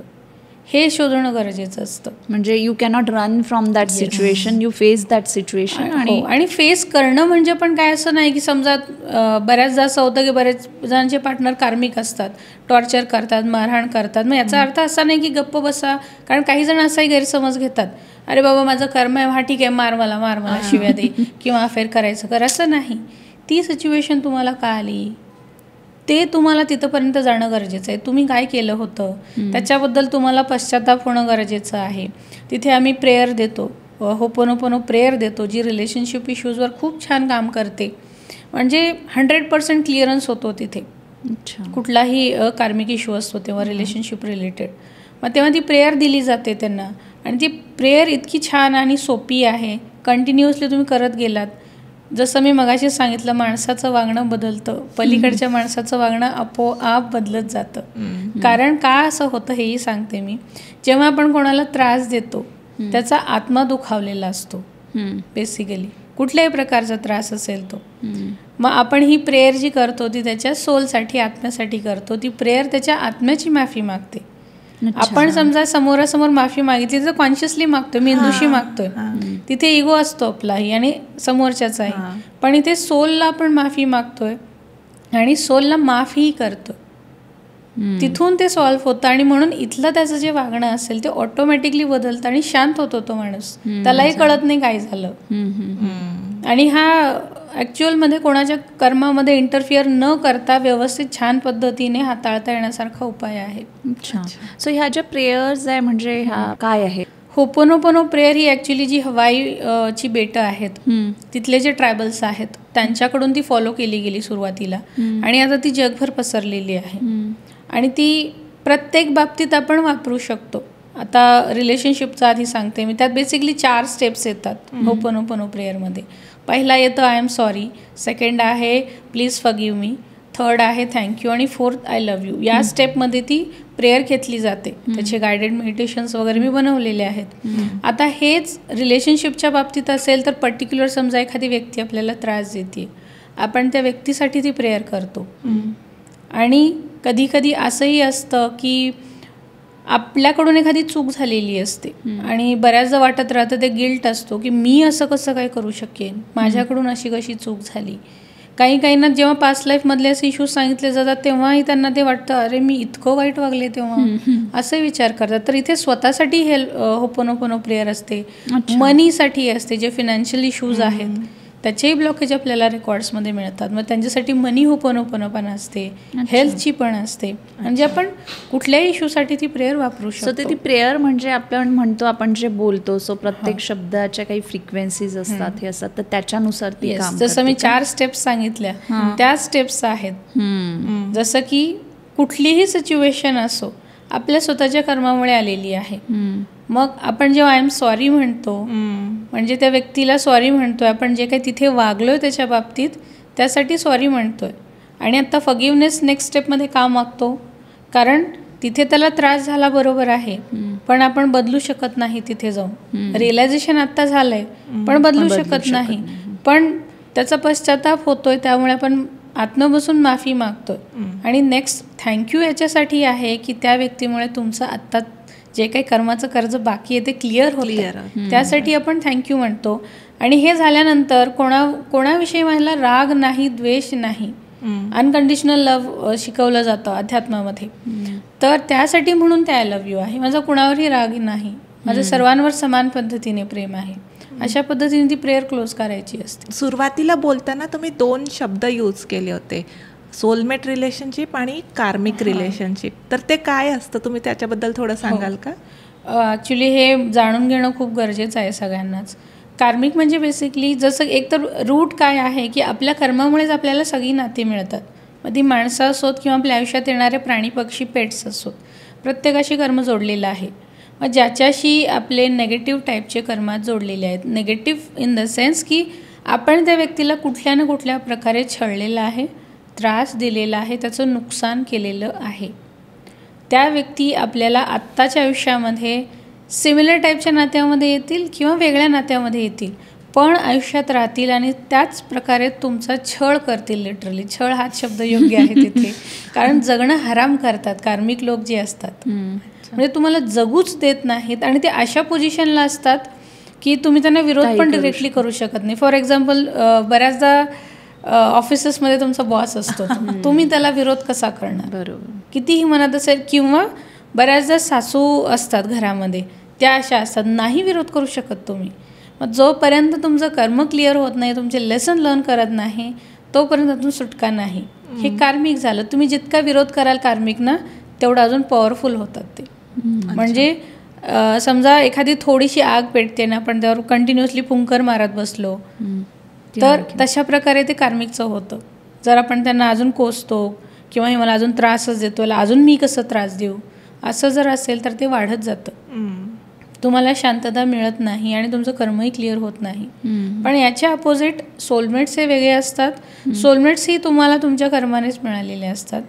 हे शोधणं गरजेचं असतं.
म्हणजे you cannot run from that situation, you face that situation.
आणि फेस करणं म्हणजे पण काय असं नाही की समजा बऱ्याचदा असं होतं की बरेच जणांचे पार्टनर कार्मिक असतात, टॉर्चर करतात, मारहाण करतात. मग याचा अर्थ असा नाही की गप्प बसा, कारण काही जण असाही गैरसमज घेतात, अरे बाबा माझं कर्म आहे, हा ठीक आहे, मार मला शिव्या दे किंवा अफेअर करायचं कर, असं नाही. ती सिच्युएशन तुम्हाला का आली ते तुम्हाला तिथंपर्यंत जाणं गरजेचं आहे. तुम्ही काय केलं होतं त्याच्याबद्दल तुम्हाला पश्चाताप होणं गरजेचं आहे. तिथे आम्ही प्रेयर देतो, होपोनोपोनो प्रेयर देतो, जी रिलेशनशिप इश्यूजवर खूप छान काम करते. म्हणजे 100% क्लिअरन्स होतो तिथे. कुठलाही कार्मिक इश्यू असतो तेव्हा रिलेशनशिप रिलेटेड, मग तेव्हा ती प्रेयर दिली जाते त्यांना. आणि ती प्रेयर इतकी छान आणि सोपी आहे, कंटिन्युअसली तुम्ही करत गेलात. जसं मी मगाशी सांगितलं, माणसाचं वागणं बदलतं, पलीकडच्या माणसाचं वागणं आपोआप बदलत जातं. कारण का असं होतं हेही सांगते मी. जेव्हा आपण कोणाला त्रास देतो त्याचा आत्मा दुखावलेला असतो बेसिकली, कुठल्याही प्रकारचा त्रास असेल तो. मग आपण ही प्रेयर जी करतो ती त्याच्या सोलसाठी, आत्म्यासाठी करतो. ती प्रेयर त्याच्या आत्म्याची माफी मागते. आपण समजा समोरासमोर माफी मागितली तर कॉन्शियसली मागतोय, मेंदूशी मागतोय, तिथे इगो असतो आपलाही आणि समोरच्याचाही. पण इथे सोलला आपण माफी मागतोय आणि सोलला माफही करतो. तिथून ते सॉल्व्ह होतं. आणि म्हणून इथलं त्याचं जे वागणं असेल ते ऑटोमॅटिकली बदलतं आणि शांत होतो तो माणूस, त्यालाही कळत नाही काय झालं. आणि हा ॲक्च्युअलमध्ये कोणाच्या कर्मामध्ये इंटरफिअर न करता व्यवस्थित छान पद्धतीने हाताळता येण्यासारखा उपाय आहे.
सो ह्या ज्या प्रेयर्स आहे म्हणजे ह्या काय आहे?
होपोनोपोनो प्रेयर ही ॲक्च्युली जी हवाईची बेटं आहेत तिथले जे ट्रायबल्स आहेत त्यांच्याकडून ती फॉलो केली गेली सुरुवातीला, आणि आता ती जगभर पसरलेली आहे. आणि ती प्रत्येक बाबतीत आपण वापरू शकतो. आता रिलेशनशिपचा आधी सांगते मी. त्यात बेसिकली 4 स्टेप्स येतात होपोनोपोनो प्रेयरमध्ये. पहिला येतं आय एम सॉरी, सेकंड आहे प्लीज फॉरगिव्ह मी, थर्ड आहे थँक्यू, आणि फोर्थ आय लव्ह यू. या स्टेपमध्ये ती प्रेयर घेतली जाते. त्याचे गायडेड मेडिटेशन्स वगैरे मी बनवलेले आहेत. आता हेच रिलेशनशिपच्या बाबतीत असेल तर पर्टिक्युलर समजा एखादी व्यक्ती आपल्याला त्रास देते, आपण त्या व्यक्तीसाठी ती प्रेयर करतो. आणि कधी कधी असंही असतं की आपल्याकडून एखादी चूक झालेली असते आणि बऱ्याचदा वाटत राहतं, ते गिल्ट असतो की मी असं कसं काय करू शकेन, माझ्याकडून अशी कशी चूक झाली. काहींना जेव्हा पास्ट लाईफमधले असे इश्यूज सांगितले जातात तेव्हाही त्यांना ते वाटतं, अरे मी इतकं वाईट वागले तेव्हा, असे विचार करतात. तर इथे स्वतःसाठी होपोनोपोनो प्रेयर असते, मनीसाठी असते, जे फिनान्शियल इश्यूज आहेत त्याचेही ब्लॉकेज आपल्याला रेकॉर्ड्समध्ये मिळतात. मग त्यांच्यासाठी मनी होपोनोपोनो पण असते, हेल्थची पण असते. म्हणजे आपण कुठल्याही इश्यूसाठी ती प्रेयर वापरू शकतो.
सो ती प्रेयर म्हणजे आपण म्हणतो, आपण जे बोलतो सो प्रत्येक शब्दाच्या काही फ्रिक्वेन्सीज असतात, हे असतात, तर त्याच्यानुसार ती काम.
जसं मी 4 स्टेप्स सांगितल्या त्या स्टेप्स आहेत. जसं की कुठलीही सिच्युएशन असो आपल्या स्वतःच्या कर्मामुळे आलेली आहे. मग आपण जेव्हा आय एम सॉरी म्हणतो म्हणजे त्या व्यक्तीला सॉरी म्हणतोय, आपण जे काही तिथे वागलोय त्याच्या बाबतीत त्यासाठी सॉरी म्हणतोय. आणि आता फॉरगिव्हनेस नेक्स्ट स्टेपमध्ये का मागतो, कारण तिथे त्याला त्रास झाला बरोबर आहे, पण आपण बदलू शकत नाही. तिथे जाऊन रिअलायझेशन आत्ता झालंय पण बदलू शकत नाही, पण त्याचा पश्चाताप होतोय, त्यामुळे आपण आत्म बसून माफी मागतोय. आणि नेक्स्ट थँक्यू याच्यासाठी आहे की त्या व्यक्तीमुळे तुमचं आत्ता जे काही कर्माचं कर्ज बाकी आहे ते क्लिअर होतं, त्यासाठी आपण थँक्यू म्हणतो. आणि हे झाल्यानंतर कोणाविषयी मला राग नाही, द्वेष नाही, अनकंडिशनल लव्ह शिकवलं जातं अध्यात्मामध्ये. तर त्यासाठी म्हणून ते आय लव्ह यू आहे. माझा कुणावरही राग नाही, माझं सर्वांवर समान पद्धतीने प्रेम आहे. अशा पद्धतीने ती प्रेयर क्लोज करायची असते.
सुरुवातीला बोलताना तुम्ही 2 शब्द यूज केले होते, सोलमेट रिलेशनशिप आणि कार्मिक रिलेशनशिप. तर ते काय असतं, तुम्ही त्याच्याबद्दल थोडं सांगाल का?
ॲक्च्युली हे जाणून घेणं खूप गरजेचं आहे सगळ्यांनाच. कार्मिक म्हणजे बेसिकली जसं एक तर रूट काय आहे की आपल्या कर्मामुळेच आपल्याला सगळी नाती मिळतात. मग ती माणसं असोत किंवा आपल्या आयुष्यात येणारे प्राणी पक्षी पेट्स असोत, प्रत्येकाशी कर्म जोडलेलं आहे. मग ज्याच्याशी आपले नेगेटिव्ह टाईपचे कर्मात जोडलेले आहेत, नेगेटिव्ह इन द सेन्स की आपण त्या व्यक्तीला कुठल्या ना कुठल्या प्रकारे छळलेलं आहे, त्रास दिलेला आहे, त्याचं नुकसान केलेलं आहे. त्या व्यक्ती आपल्याला आत्ताच्या आयुष्यामध्ये सिमिलर टाईपच्या नात्यामध्ये येतील किंवा वेगळ्या नात्यामध्ये येतील, पण आयुष्यात राहतील आणि त्याच प्रकारे तुमचा छळ करतील. लिटरली छळ हाच शब्द योग्य आहे तिथे, कारण जगणं हराम करतात कार्मिक लोक जे असतात. म्हणजे तुम्हाला जगूच देत नाहीत आणि ते अशा पोझिशनला असतात की तुम्ही त्यांना विरोध पण डिरेक्टली करू शकत नाही. फॉर एक्झाम्पल बऱ्याचदा ऑफिसेसमध्ये तुमचा बॉस असतो, तुम्ही त्याला विरोध कसा करणार,
बरोबर,
कितीही मनात असेल. किंवा बऱ्याचदा सासू असतात घरामध्ये, त्या अशा असतात, नाही विरोध करू शकत तुम्ही. मग जोपर्यंत तुमचं कर्म क्लिअर होत नाही, तुमचे लेसन लर्न करत नाही, तोपर्यंत त्यातून सुटका नाही. हे कार्मिक झालं. तुम्ही जितका विरोध कराल कार्मिक ना, तेवढं अजून पॉवरफुल होतात ते. म्हणजे समजा एखादी थोडीशी आग पेटते ना, पण त्यावर कंटिन्युअसली फुंकर मारत बसलो तर तशा प्रकारे ते कार्मिकचं होतं. जर आपण त्यांना अजून कोसतो किंवा हे मला अजून त्रासच देतो, अजून मी कसं त्रास देऊ, असं जर असेल तर ते वाढत जातं. तुम्हाला शांतता मिळत नाही आणि तुमचं कर्मही क्लिअर होत नाही. पण याच्या अपोजिट सोलमेट्स हे वेगळे असतात. सोलमेट्स ही तुम्हाला तुमच्या कर्मानेच मिळालेले असतात,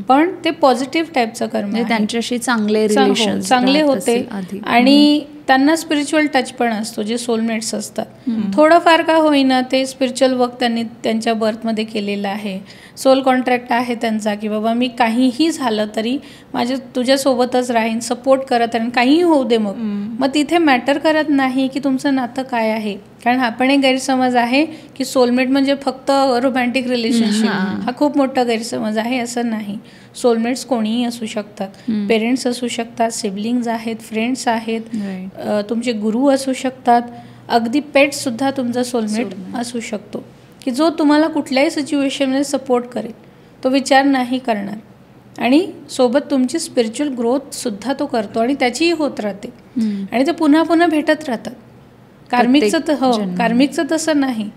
पण ते पॉझिटिव्ह टाईपचं कर्म,
त्यांच्याशी चांगले
होते आणि त्यांना स्पिरिच्युअल टच पण असतो. जे सोलमेट्स असतात, थोडंफार का होईना ते स्पिरिच्युअल वर्क त्यांनी त्यांच्या बर्थमध्ये केलेलं आहे. सोल कॉन्ट्रॅक्ट आहे त्यांचा की बाबा मी काहीही झालं तरी तुझ्यासोबतच राहीन, सपोर्ट करत राहीन, काहीही होऊ दे. मग तिथे मॅटर करत नाही की तुमचं नातं काय आहे. कारण हा पण एक गैरसमज आहे की सोलमेट म्हणजे फक्त रोमॅन्टिक रिलेशनशिप. हा खूप मोठा गैरसमज आहे. असं नाही. सोलमेट्स कोणीही असू शकतात. पेरेंट्स असू शकतात, सिबलिंग्स आहेत, फ्रेंड्स आहेत, तुमचे गुरु असू शकतात, अगदी पेट्स सुद्धा तुमचा सोलमेट असू शकतो की जो तुम्हाला कुठल्याही सिच्युएशनमध्ये सपोर्ट करेल. तो विचार नाही करणार आणि सोबत तुमची स्पिरिच्युअल ग्रोथ सुद्धा तो करतो आणि त्याचीही होत राहते आणि ते पुन्हा पुन्हा भेटत राहतात. कार्मिकचं तसं नाही.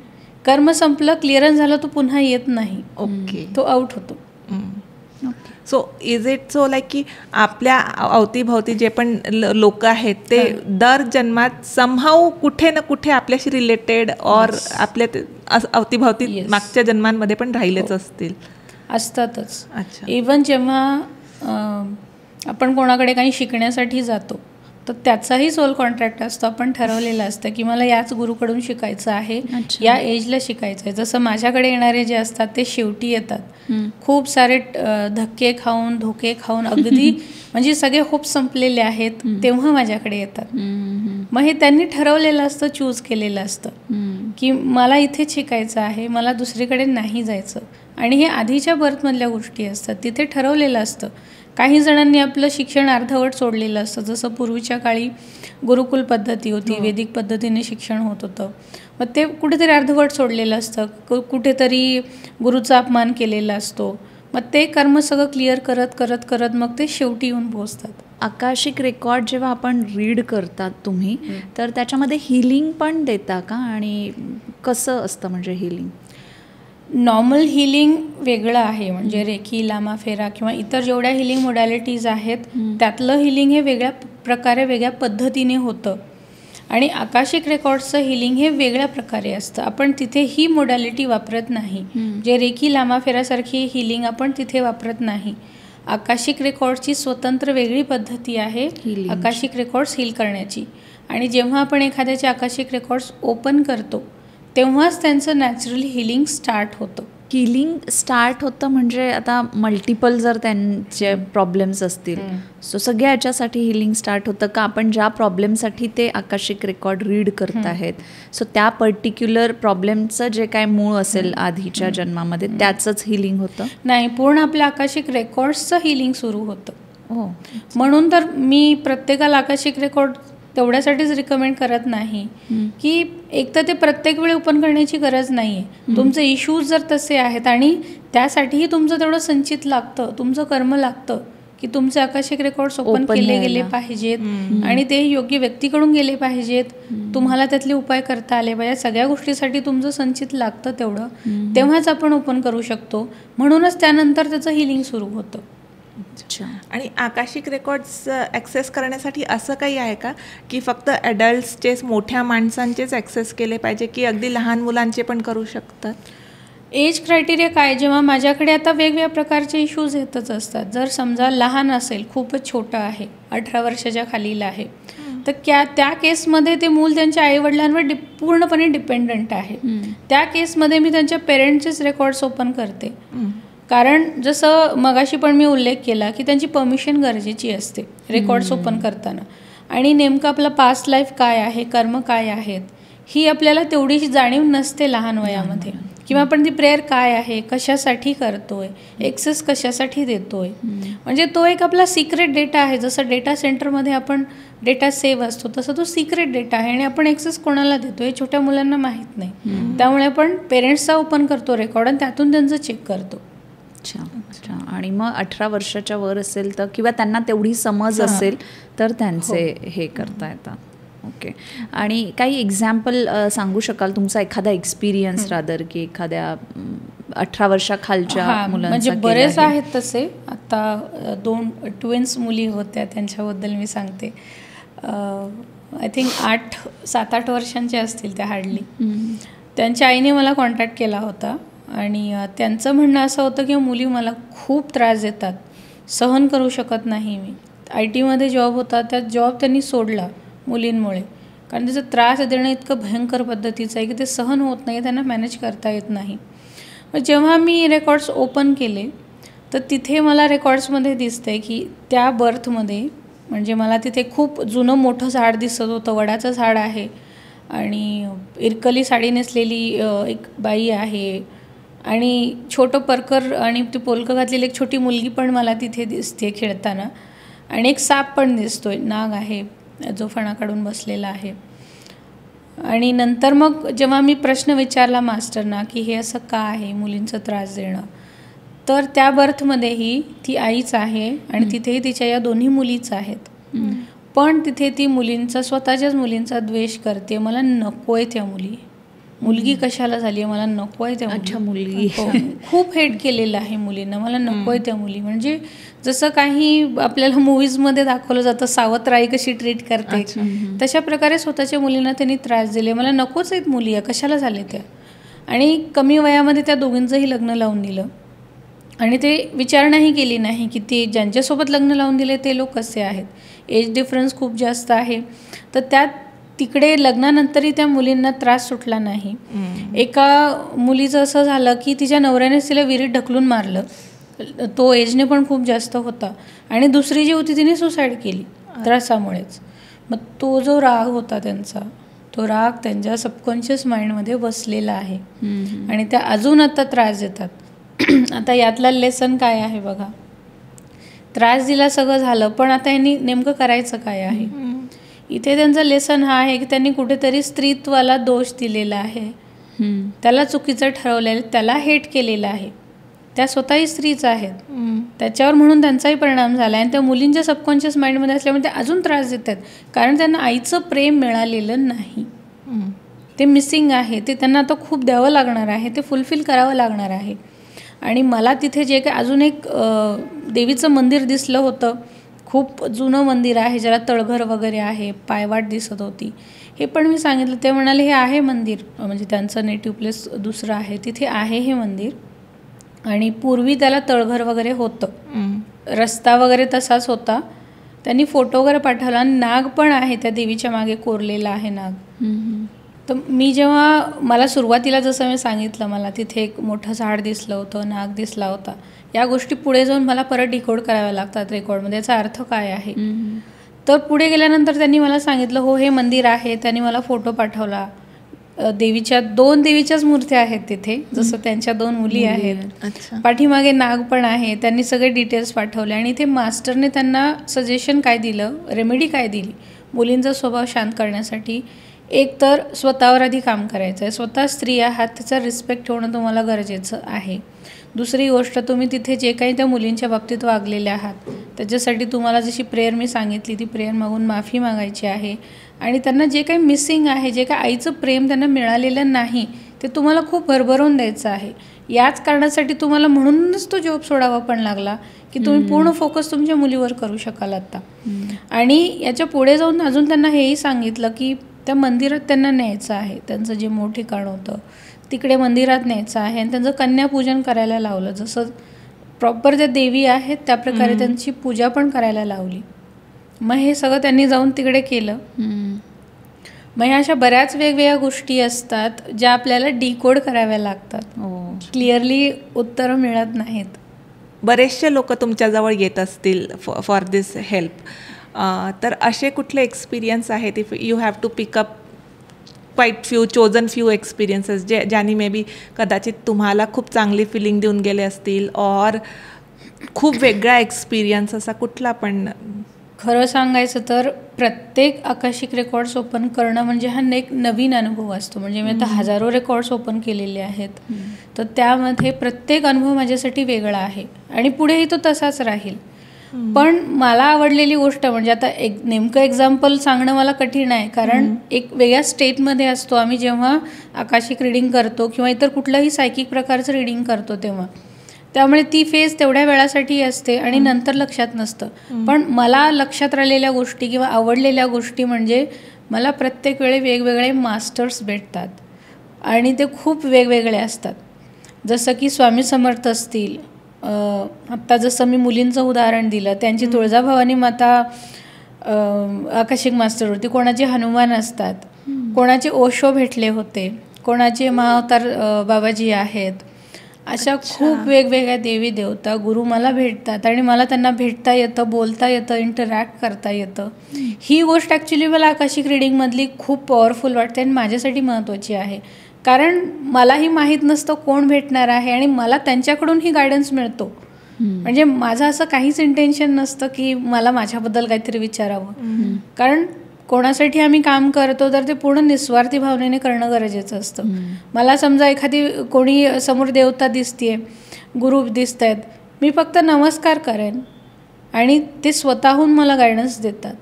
कर्म संपलं, क्लिअरन्स झालं, तो पुन्हा येत नाही. तो आउट होतो.
So is it so like की आपल्या अवतीभवती जे पण लोक आहेत ते दर जन्मात समहाऊ कुठे ना कुठे आपल्याशी रिलेटेड और आपल्या अवतीभवती मागच्या जन्मांमध्ये पण राहिलेच
असतातच. इवन जेव्हा आपण कोणाकडे काही शिकण्यासाठी जातो तर त्याचाही सोल कॉन्ट्रॅक्ट असतो. आपण ठरवलेलं असतं की मला याच गुरुकडून शिकायचं आहे, या एजला शिकायचं आहे. जसं माझ्याकडे येणारे जे असतात ते शेवटी येतात खूप सारे धक्के खाऊन, धोके खाऊन, अगदी म्हणजे सगळे होप संपलेले आहेत, तेव्हा माझ्याकडे येतात. मग हे त्यांनी ठरवलेलं असतं, चूज केलेलं असतं की मला इथेच शिकायचं आहे, मला दुसरीकडे नाही जायचं. आणि हे आधीच्या बर्थमधल्या गोष्टी असतात, तिथे ठरवलेलं असतं. काही जणांनी आपलं शिक्षण अर्धवट सोडलेलं असतं. जसं पूर्वीच्या काळी गुरुकुल पद्धती होती, वैदिक पद्धतीने शिक्षण होत होतं. मग ते कुठेतरी अर्धवट सोडलेलं असतं, कुठेतरी गुरुचा अपमान केलेला असतो. मग ते कर्म सगळं क्लिअर करत करत करत मग ते शेवटी येऊन पोहोचतात.
आकाशिक रेकॉर्ड जेव्हा आपण रीड करतात तुम्ही, तर त्याच्यामध्ये हिलिंग पण देता का, आणि कसं असतं म्हणजे हिलिंग?
नॉर्मल हिलिंग वेगळं आहे. म्हणजे रेकी, लामा फेरा किंवा इतर जेवढ्या हिलिंग मोडॅलिटीज आहेत त्यातलं हिलिंग हे वेगळ्या प्रकारे, वेगळ्या पद्धतीने होतं. आणि आकाशिक रेकॉर्ड्सचं हिलिंग हे वेगळ्या प्रकारे असतं. आपण तिथे ही मोडॅलिटी वापरत नाही. जे रेकी, लामा फेरासारखी हिलिंग आपण तिथे वापरत नाही. आकाशिक रेकॉर्ड्सची स्वतंत्र वेगळी पद्धती आहे आकाशिक रेकॉर्ड्स हील करण्याची. आणि जेव्हा आपण एखाद्याचे आकाशिक रेकॉर्ड्स ओपन करतो तेव्हाच त्यांचं नॅचरली हिलिंग स्टार्ट होतं.
हिलिंग स्टार्ट होतं म्हणजे आता मल्टिपल जर त्यांचे प्रॉब्लेम्स असतील, सो सगळ्या याच्यासाठी हिलिंग स्टार्ट होतं का? आपण ज्या प्रॉब्लेमसाठी ते आकाशिक रेकॉर्ड रीड करत आहेत, सो त्या पर्टिक्युलर प्रॉब्लेमचं जे काय मूळ असेल आधीच्या जन्मामध्ये त्याचंच हिलिंग होतं? नाही,
पूर्ण आपल्या आकाशिक रेकॉर्ड्सचं हिलिंग सुरू होतं. म्हणून तर मी प्रत्येकाला आकाशिक रेकॉर्ड तेवढ्यासाठीच रिकमेंड करत नाही की एक तर ते प्रत्येक वेळी ओपन करण्याची गरज नाही आहे. तुमचे इश्यूज जर तसे आहेत आणि त्यासाठीही तुमचं तेवढं संचित लागतं, तुमचं कर्म लागतं की तुमचे आकाशिक रेकॉर्ड्स ओपन केले गेले पाहिजेत आणि ते योग्य व्यक्तीकडून गेले पाहिजेत, तुम्हाला त्यातले उपाय करता आले पाहिजे. सगळ्या गोष्टीसाठी तुमचं संचित लागतं तेवढं, तेव्हाच आपण ओपन करू शकतो. म्हणूनच त्यानंतर त्याचं हिलिंग सुरू होतं.
आणि आकाशिक रेकॉर्ड्स ॲक्सेस करण्यासाठी असं काही आहे का की फक्त ॲडल्ट्सचेच, मोठ्या माणसांचेच ॲक्सेस केले पाहिजे की अगदी लहान मुलांचे पण करू शकतात?
एज क्रायटेरिया काय? जेव्हा माझ्याकडे आता वेगवेगळ्या प्रकारचे इश्यूज येतच असतात. जर समजा लहान असेल, खूपच छोटं आहे, 18 वर्षाच्या खालील आहे, तर त्या केसमध्ये ते मूल त्यांच्या आईवडिलांवर पूर्णपणे डिपेंडंट आहे. त्या केसमध्ये मी त्यांच्या पेरेंट्सचेच रेकॉर्ड्स ओपन करते. कारण जसं मगाशी पण मी उल्लेख केला की त्यांची परमिशन गरजेची असते रेकॉर्ड्स ओपन करताना. आणि नेमकं आपलं पास्ट लाईफ काय आहे, कर्म काय आहेत, ही आपल्याला तेवढीशी जाणीव नसते लहान वयामध्ये. किंवा आपण ती प्रेयर काय आहे, कशासाठी करतोय, एक्सेस कशासाठी देतोय. म्हणजे तो एक आपला सिक्रेट डेटा आहे. जसं डेटा सेंटरमध्ये आपण डेटा सेव्ह असतो तसं तो सिक्रेट डेटा आहे आणि आपण एक्सेस कोणाला देतो हे छोट्या मुलांना माहीत नाही. त्यामुळे आपण पेरेंट्सचा ओपन करतो रेकॉर्ड आणि त्यातून त्यांचं चेक करतो.
अच्छा. आणि मग 18 वर्षाच्या वर असेल तर किंवा त्यांना तेवढी समज असेल तर त्यांचे हे करता येतात. ओके. आणि काही एक्झाम्पल सांगू शकाल तुमचा एखादा एक्सपिरियन्स रादर की एखाद्या 18 वर्षाखालच्या मुलांचा?
म्हणजे बरेच आहेत तसे. आता 2 ट्विन्स मुली होत्या त्यांच्याबद्दल मी सांगते. आय थिंक 7-8 वर्षांच्या असतील त्या हार्डली. त्यांच्या आईने मला कॉन्टॅक्ट केला होता आणि त्यांचं म्हणणं असं होतं की मुली मला खूप त्रास देतात, सहन करू शकत नाही मी. IT मध्ये जॉब होता, त्या जॉब त्यांनी सोडला मुलींमुळे. कारण त्याचा त्रास देणं इतकं भयंकर पद्धतीचं आहे की ते सहन होत नाही, त्यांना मॅनेज करता येत नाही. जेव्हा मी रेकॉर्ड्स ओपन केले तर तिथे मला रेकॉर्ड्समध्ये दिसतंय की त्या बर्थमध्ये म्हणजे मला तिथे खूप जुनं मोठं झाड दिसत होतं, वडाचं झाड आहे आणि इरकली साडी नेसलेली एक बाई आहे आणि छोटं परकर आणि ती पोलकं घातलेली एक छोटी मुलगी पण मला तिथे दिसते खेळताना. आणि एक साप पण दिसतोय, नाग आहे जो फणा काढून बसलेला आहे. आणि नंतर मग जेव्हा मी प्रश्न विचारला मास्टरना की हे असं का आहे मुलींचा त्रास देणं, तर त्या बर्थमध्येही ती आईच आहे आणि तिथेही तिच्या या दोन्ही मुलीच आहेत. पण तिथे ती मुलींचा, स्वतःच्याच मुलींचा द्वेष करते. मला नको आहे त्या मुलगी कशाला झाली आहे, मला नको आहे त्या
मुलगी.
खूप हेट केलेलं आहे मुलींना, मला नको आहे त्या मुली. म्हणजे जसं काही आपल्याला मूवीजमध्ये दाखवलं जातं सावत्राई कशी ट्रीट करते, तशा प्रकारे स्वतःच्या मुलींना त्यांनी त्रास दिले. मला नकोच आहेत मुली, कशाला झाले त्या. आणि कमी वयामध्ये त्या दोघींचंही लग्न लावून दिलं आणि ते विचारणाही केली नाही की ते ज्यांच्यासोबत लग्न लावून दिले ते लोक कसे आहेत. एज डिफरन्स खूप जास्त आहे. तर त्यात तिकडे लग्नानंतरही त्या मुलींना त्रास सुटला नाही. एका मुलीचं असं झालं की तिच्या नवऱ्यानेच तिला विहिरीत ढकलून मारलं, तो एजने पण खूप जास्त होता. आणि दुसरी जी होती तिने सुसाईड केली त्रासामुळेच. मग तो जो राग होता त्यांचा, तो राग त्यांच्या सबकॉन्शियस माइंडमध्ये बसलेला आहे आणि त्या अजून आता त्रास देतात. आता यातला लेसन काय आहे बघा, त्रास दिला सगळं झालं, पण आता यांनी नेमकं करायचं काय आहे. इथे त्यांचं लेसन हा आहे की त्यांनी कुठेतरी स्त्रीत्वाला दोष दिलेला आहे, त्याला चुकीचं ठरवलेलं, त्याला हेट केलेलं आहे. त्या स्वतःही स्त्रीच आहेत, त्याच्यावर म्हणून त्यांचाही परिणाम झाला. आणि त्या मुलींच्या सबकॉन्शियस माइंडमध्ये असल्यामुळे ते अजून त्रास देत आहेत, कारण त्यांना आईचं प्रेम मिळालेलं नाही, ते मिसिंग आहे. ते त्यांना आता खूप द्यावं लागणार आहे, ते फुलफिल करावं लागणार आहे. आणि मला तिथे जे काय अजून एक देवीचं मंदिर दिसलं होतं, खूप जुनं मंदिर आहे ज्याला तळघर वगैरे आहे, पायवाट दिसत होती. हे पण मी सांगितलं, ते म्हणाले हे आहे मंदिर, म्हणजे त्यांचं नेटिव्ह प्लेस दुसरं आहे, तिथे आहे हे मंदिर. आणि पूर्वी त्याला तळघर वगैरे होतं, रस्ता वगैरे तसाच होता. त्यांनी फोटो वगैरे पाठवला आणि नाग पण आहे त्या देवीच्या मागे कोरलेला आहे नाग. तर मी जेव्हा मला सुरुवातीला जसं मी सांगितलं, मला तिथे एक मोठं झाड दिसलं होतं, नाग दिसला होता, या गोष्टी पुढे जाऊन मला परत डिकोड कराव्या लागतात रेकॉर्डमध्ये, याचा अर्थ काय आहे. तर पुढे गेल्यानंतर त्यांनी मला सांगितलं हो हे मंदिर आहे. त्यांनी मला फोटो पाठवला, देवीच्या 2 देवीच्याच मूर्त्या आहेत तिथे, जसं त्यांच्या 2 मुली आहेत, पाठीमागे नाग पण आहे. त्यांनी सगळे डिटेल्स पाठवले आणि इथे मास्टरने त्यांना सजेशन काय दिलं, रेमेडी काय दिली मुलींचा स्वभाव शांत करण्यासाठी. एक तर स्वतःवर आधी काम करायचं आहे, स्वतः स्त्री आहात त्याचा रिस्पेक्ट ठेवणं तुम्हाला गरजेचं आहे. दुसरी गोष्ट, तुम्ही तिथे जे काही त्या मुलींच्या बाबतीत वागलेले आहात त्याच्यासाठी तुम्हाला जशी प्रेयर मी सांगितली ती प्रेयर मागून माफी मागायची आहे. आणि त्यांना जे काही मिसिंग आहे, जे काही आईचं प्रेम त्यांना मिळालेलं नाही, ते तुम्हाला खूप भरभरून द्यायचं आहे. याच कारणासाठी तुम्हाला म्हणूनच तो जॉब सोडावा पण लागला की तुम्ही पूर्ण फोकस तुमच्या मुलीवर करू शकाल आता. आणि याच्या पुढे जाऊन अजून त्यांना हेही सांगितलं की त्या मंदिरात त्यांना न्यायचं आहे, त्यांचं जे मोठं ठिकाण होतं तिकडे मंदिरात न्यायचं आहे आणि त्यांचं कन्यापूजन करायला लावलं. जसं प्रॉपर त्या देवी आहेत त्या प्रकारे त्यांची पूजा पण करायला लावली. मग हे सगळं त्यांनी जाऊन तिकडे केलं. मग ह्या अशा बऱ्याच वेगवेगळ्या गोष्टी असतात ज्या आपल्याला डिकोड कराव्या लागतात, क्लिअरली उत्तरं मिळत नाहीत.
बरेचसे लोक तुमच्याजवळ येत असतील फॉर दिस हेल्प, तर असे कुठले एक्सपिरियन्स आहेत if you have to pick up quite chosen few experiences ज्यांनी मे बी कदाचित तुम्हाला खूप चांगली फिलिंग देऊन गेले असतील, और खूप वेगळा एक्सपिरियन्स असा कुठला पण?
खरं सांगायचं तर प्रत्येक आकाशिक रेकॉर्ड्स ओपन करणं म्हणजे हा एक नवीन अनुभव असतो. म्हणजे मी आता हजारो रेकॉर्ड्स ओपन केलेले आहेत, तर त्यामध्ये प्रत्येक अनुभव माझ्यासाठी वेगळा आहे आणि पुढेही तो तसाच राहील. पण मला आवडलेली गोष्ट म्हणजे आता एक नेमकं एक्झाम्पल सांगणं मला कठीण आहे, कारण एक वेगळ्या स्टेटमध्ये असतो आम्ही जेव्हा आकाशिक रिडिंग करतो किंवा इतर कुठलंही सायकिक प्रकारचं रिडिंग करतो तेव्हा. त्यामुळे ती फेज तेवढ्या वेळासाठी असते आणि नंतर लक्षात नसतं. पण मला लक्षात राहिलेल्या गोष्टी किंवा आवडलेल्या गोष्टी म्हणजे मला प्रत्येक वेळी वेगवेगळे मास्टर्स भेटतात आणि ते खूप वेगवेगळे असतात. जसं की स्वामी समर्थ असतील, आत्ता जसं मी मुलींचं उदाहरण दिलं, त्यांची तुळजाभवानी माता आकाशिक मास्टर होती, कोणाचे हनुमान असतात, कोणाचे ओशो भेटले होते, कोणाचे महाअवतार बाबाजी आहेत. अशा खूप वेगवेगळ्या देवी देवता गुरु मला भेटतात आणि मला त्यांना भेटता येतं, बोलता येतं, इंटरॅक्ट करता येतं. ही गोष्ट ॲक्च्युली मला आकाशिक रिडिंगमधली खूप पॉवरफुल वाटते आणि माझ्यासाठी महत्त्वाची आहे, कारण मलाही माहीत नसतं कोण भेटणार आहे आणि मला त्यांच्याकडूनही गायडन्स मिळतो. म्हणजे माझं असं काहीच इंटेन्शन नसतं की मला माझ्याबद्दल काहीतरी विचारावं, कारण कोणासाठी आम्ही काम करतो तर ते पूर्ण निस्वार्थी भावनेने करणं गरजेचं असतं. मला समजा एखादी कोणी समोर देवता दिसतेय, गुरु दिसत आहेत, मी फक्त नमस्कार करेन आणि ते स्वतःहून मला गायडन्स देतात,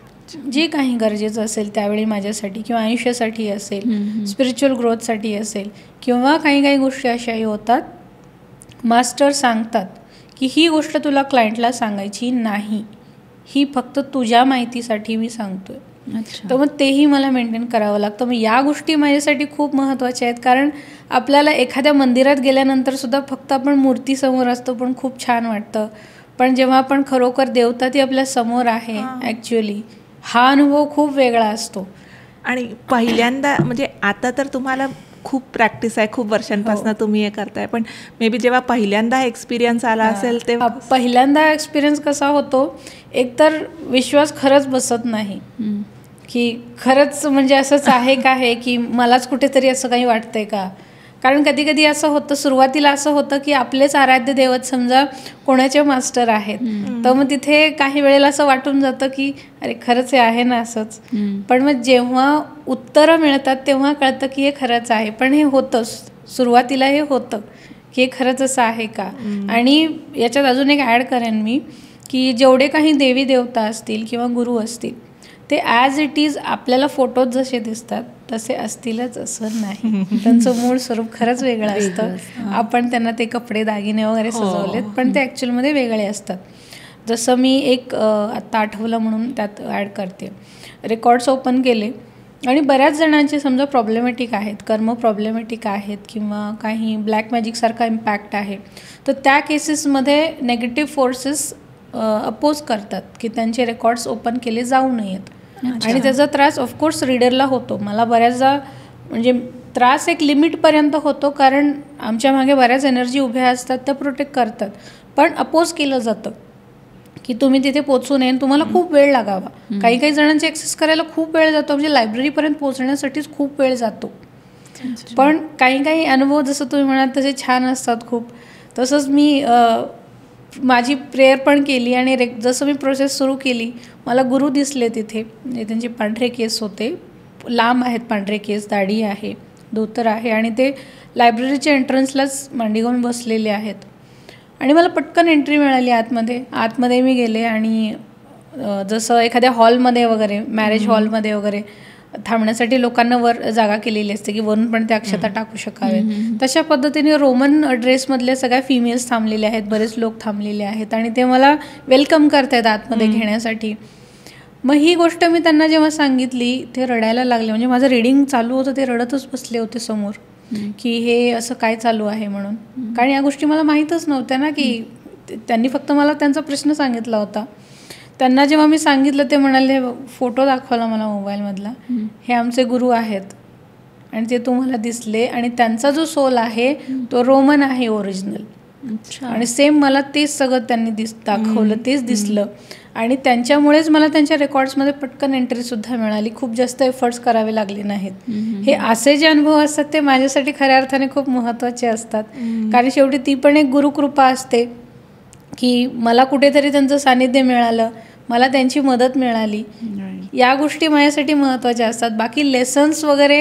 जे काही गरजेचं असेल त्यावेळी माझ्यासाठी किंवा आयुष्यासाठी असेल, स्पिरिच्युअल ग्रोथसाठी असेल, किंवा काही गोष्टी अशाही होतात मास्टर सांगतात की ही गोष्ट तुला क्लायंटला सांगायची नाही, ही फक्त तुझ्या माहितीसाठी मी सांगतोय. तर मग तेही मला मेंटेन करावं लागतं. मग या गोष्टी माझ्यासाठी खूप महत्त्वाच्या आहेत, कारण आपल्याला एखाद्या मंदिरात गेल्यानंतर सुद्धा फक्त आपण मूर्तीसमोर असतो पण खूप छान वाटतं, पण जेव्हा आपण खरोखर देवता ती आपल्या समोर आहे ॲक्च्युअली, हा अनुभव खूप वेगळा असतो.
आणि पहिल्यांदा म्हणजे आता तर तुम्हाला खूप प्रॅक्टिस आहे, खूप वर्षांपासून तुम्ही हे करताय, पण मे बी जेव्हा पहिल्यांदा एक्सपिरियन्स आला असेल तेव्हा
पहिल्यांदा एक्सपिरियन्स कसा होतो, एकतर विश्वास खरंच बसत नाही की खरंच म्हणजे असंच आहे का, हे की मलाच कुठेतरी असं काही वाटतंय का. कारण कधी कधी असं होतं, सुरुवातीला असं होतं की आपलेच आराध्य दैवत समजा कोणाचे मास्टर आहेत, तर मग तिथे काही वेळेला असं वाटून जातं की अरे खरंच हे आहे ना असंच. पण मग जेव्हा उत्तरं मिळतात तेव्हा कळतं की हे खरंच आहे. पण हे होतं, सुरुवातीला हे होतं की हे खरंच असं आहे का. आणि याच्यात अजून एक ॲड करेन मी की जेवढे काही देवी देवता असतील किंवा गुरु असतील ते ॲज इट इज आपल्याला फोटोत जसे दिसतात तसे असतीलच असं नाही. त्यांचं मूळ स्वरूप खरंच वेगळं असतं. आपण त्यांना ते कपडे दागिने वगैरे सजवलेत पण ते ॲक्च्युअलमध्ये वेगळे असतात. जसं मी एक आत्ता आठवलं म्हणून त्यात ॲड करते, रेकॉर्ड्स ओपन केले आणि बऱ्याच जणांचे समजा प्रॉब्लेमॅटिक आहेत, कर्म प्रॉब्लेमॅटिक आहेत किंवा काही ब्लॅक मॅजिकसारखा इम्पॅक्ट आहे, तर त्या केसेसमध्ये नेगेटिव्ह फोर्सेस अपोज करतात की त्यांचे रेकॉर्ड्स ओपन केले जाऊ नयेत. आणि त्याचा त्रास ऑफकोर्स रीडरला होतो. मला बऱ्याचदा म्हणजे त्रास एक लिमिटपर्यंत होतो, कारण आमच्या मागे बऱ्याच एनर्जी उभ्या असतात, त्या प्रोटेक्ट करतात. पण अपोज केलं जातं की तुम्ही तिथे पोचू नये, तुम्हाला खूप वेळ लागावा. काही जणांचे ॲक्सेस करायला खूप वेळ जातो, म्हणजे लायब्ररीपर्यंत पोहोचण्यासाठीच खूप वेळ जातो. पण काही अनुभव जसं तुम्ही म्हणाल तसे छान असतात खूप. तसंच मी माझी प्रेयर पण केली आणि जसं मी प्रोसेस सुरू केली, मला गुरु दिसले तिथे. त्यांचे पांढरे केस होते, लांब आहेत पांढरे केस, दाढी आहे, धोतर आहे आणि ते लायब्ररीच्या एंट्रन्सलाच मांडी घालून बसलेले आहेत. आणि मला पटकन एंट्री मिळाली आतमध्ये मी गेले आणि जसं एखाद्या हॉलमध्ये वगैरे, मॅरेज हॉलमध्ये वगैरे थांबण्यासाठी लोकांना वर जागा केलेली असते की वरून पण त्या अक्षता टाकू शकावेत, तशा पद्धतीने रोमन ड्रेसमधल्या सगळ्या फिमेल्स थांबलेल्या आहेत, बरेच लोक थांबलेले आहेत आणि ते मला वेलकम करतायत आतमध्ये घेण्यासाठी. मग ही गोष्ट मी त्यांना जेव्हा सांगितली ते रडायला लागले. म्हणजे माझं रीडिंग चालू होतं, ते रडतच बसले होते समोर की हे असं काय चालू आहे म्हणून. कारण या गोष्टी मला माहीतच नव्हत्या ना, की त्यांनी फक्त मला त्यांचा प्रश्न सांगितला होता. त्यांना जेव्हा मी सांगितलं ते म्हणाले, फोटो दाखवला मला मोबाईलमधला, हे आमचे गुरु आहेत आणि ते तुम्हाला दिसले आणि त्यांचा जो सोल आहे तो रोमन आहे ओरिजिनल. आणि सेम मला तेच सगळं त्यांनी दाखवलं, तेच दिसलं. आणि त्यांच्यामुळेच मला त्यांच्या रेकॉर्ड्समध्ये पटकन एंट्रीसुद्धा मिळाली. खूप जास्त एफर्ट्स करावे लागले नाहीत. हे असे जे अनुभव असतात ते माझ्यासाठी खऱ्या अर्थाने खूप महत्त्वाचे असतात. कारण शेवटी ती पण एक गुरुकृपा असते की मला कुठेतरी त्यांचं सानिध्य मिळालं, मला त्यांची मदत मिळाली. या गोष्टी माझ्यासाठी महत्त्वाच्या असतात. बाकी लेसन्स वगैरे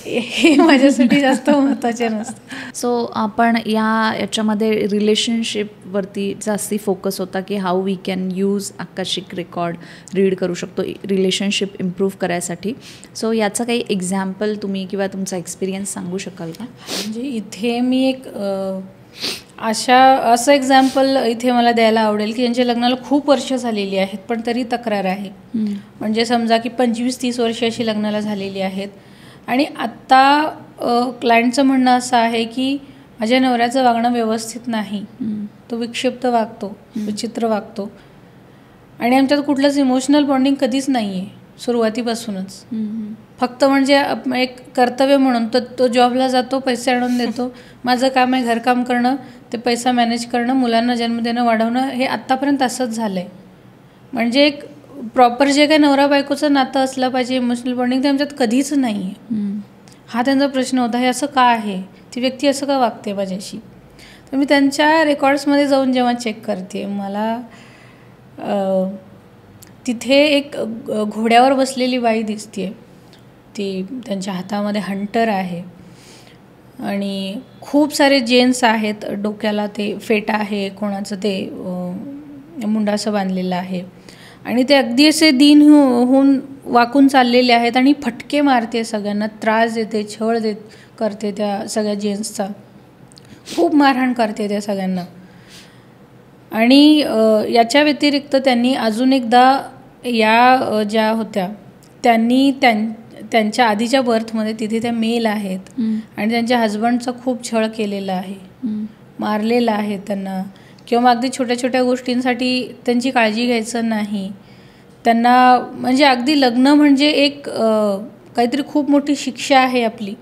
हे माझ्यासाठी जास्त महत्त्वाचे नसतात.
सो आपण याच्यामध्ये रिलेशनशिपवरती जास्ती फोकस होता की how we can use Akashic record read करू शकतो रिलेशनशिप इम्प्रूव्ह करायसाठी. सो याचं काही एक्झाम्पल तुम्ही किंवा तुमचा एक्सपिरियन्स सांगू शकाल का?
म्हणजे इथे मी एक असं एक्झाम्पल इथे मला द्यायला आवडेल की ज्यांच्या लग्नाला खूप वर्ष झालेली आहेत पण तरी तक्रार आहे. म्हणजे समजा की 25-30 वर्ष अशी लग्नाला झालेली आहेत आणि आत्ता क्लायंटचं म्हणणं असं आहे की माझ्या नवऱ्याचं वागणं व्यवस्थित नाही, तो विक्षिप्त वागतो, विचित्र वागतो आणि आमच्यात कुठलंच इमोशनल बॉन्डिंग कधीच नाही आहे सुरुवातीपासूनच. फक्त म्हणजे एक कर्तव्य म्हणून तो जॉबला जातो, पैसे आणून देतो, माझं काम आहे घरकाम करणं, ते पैसा मॅनेज करणं, मुलांना जन्म देणं, वाढवणं, हे आत्तापर्यंत असंच झालं आहे. म्हणजे एक प्रॉपर जे काही नवरा बायकोचं नातं असलं पाहिजे इमोशनल बॉन्डिंग ते आमच्यात कधीच नाही आहे. हा त्यांचा प्रश्न होता, हे असं का आहे, ती व्यक्ती असं का वागते माझ्याशी. तर मी त्यांच्या रेकॉर्ड्समध्ये जाऊन जेव्हा चेक करते मला तिथे एक घोड्यावर बसलेली बाई दिसते. ती त्यांच्या हातामध्ये हंटर आहे आणि खूप सारे जेन्ट्स आहेत, डोक्याला ते फेटा आहे, कोणाचं ते मुंडासं बांधलेलं आहे आणि ते अगदी असे दीन होऊन वाकून चाललेले आहेत आणि फटके मारते सगळ्यांना, त्रास देते, छळ करते त्या सगळ्या जेन्ट्सचा, खूप मारहाण करते त्या सगळ्यांना. आणि याच्या व्यतिरिक्त त्यांनी अजून एकदा या ज्या होत्या त्यांनी त्यांच्या आधीच्या बर्थमध्ये तिथे त्या मेल आहेत आणि त्यांच्या हजबंडचा खूप छळ केलेला आहे, मारलेला आहे त्यांना, किंवा अगदी छोट्या छोट्या गोष्टींसाठी त्यांची काळजी घ्यायचं नाही त्यांना. म्हणजे अगदी लग्न म्हणजे एक काहीतरी खूप मोठी शिक्षा आहे आपली,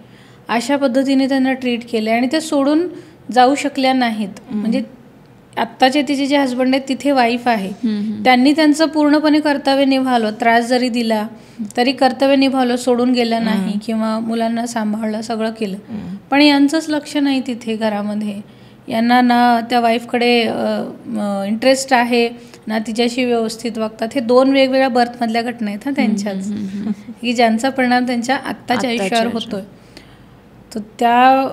अशा पद्धतीने त्यांना ट्रीट केलं आणि त्या सोडून जाऊ शकल्या नाहीत. म्हणजे आत्ताचे तिचे जे हजबंड आहेत तिथे वाईफ आहे, त्यांनी त्यांचं पूर्णपणे कर्तव्य निभावलं, त्रास जरी दिला तरी कर्तव्य निभावलं, सोडून गेलं नाही किंवा मुलांना सांभाळलं, सगळं केलं. पण यांचंच लक्ष नाही तिथे घरामध्ये. यांना ना त्या वाईफकडे इंटरेस्ट आहे ना तिच्याशी व्यवस्थित वागतात. हे 2 वेगवेगळ्या बर्थमधल्या घटना आहेत त्यांच्याच, की ज्यांचा परिणाम त्यांच्या आत्ताच्या आयुष्यावर होतोय. तर त्या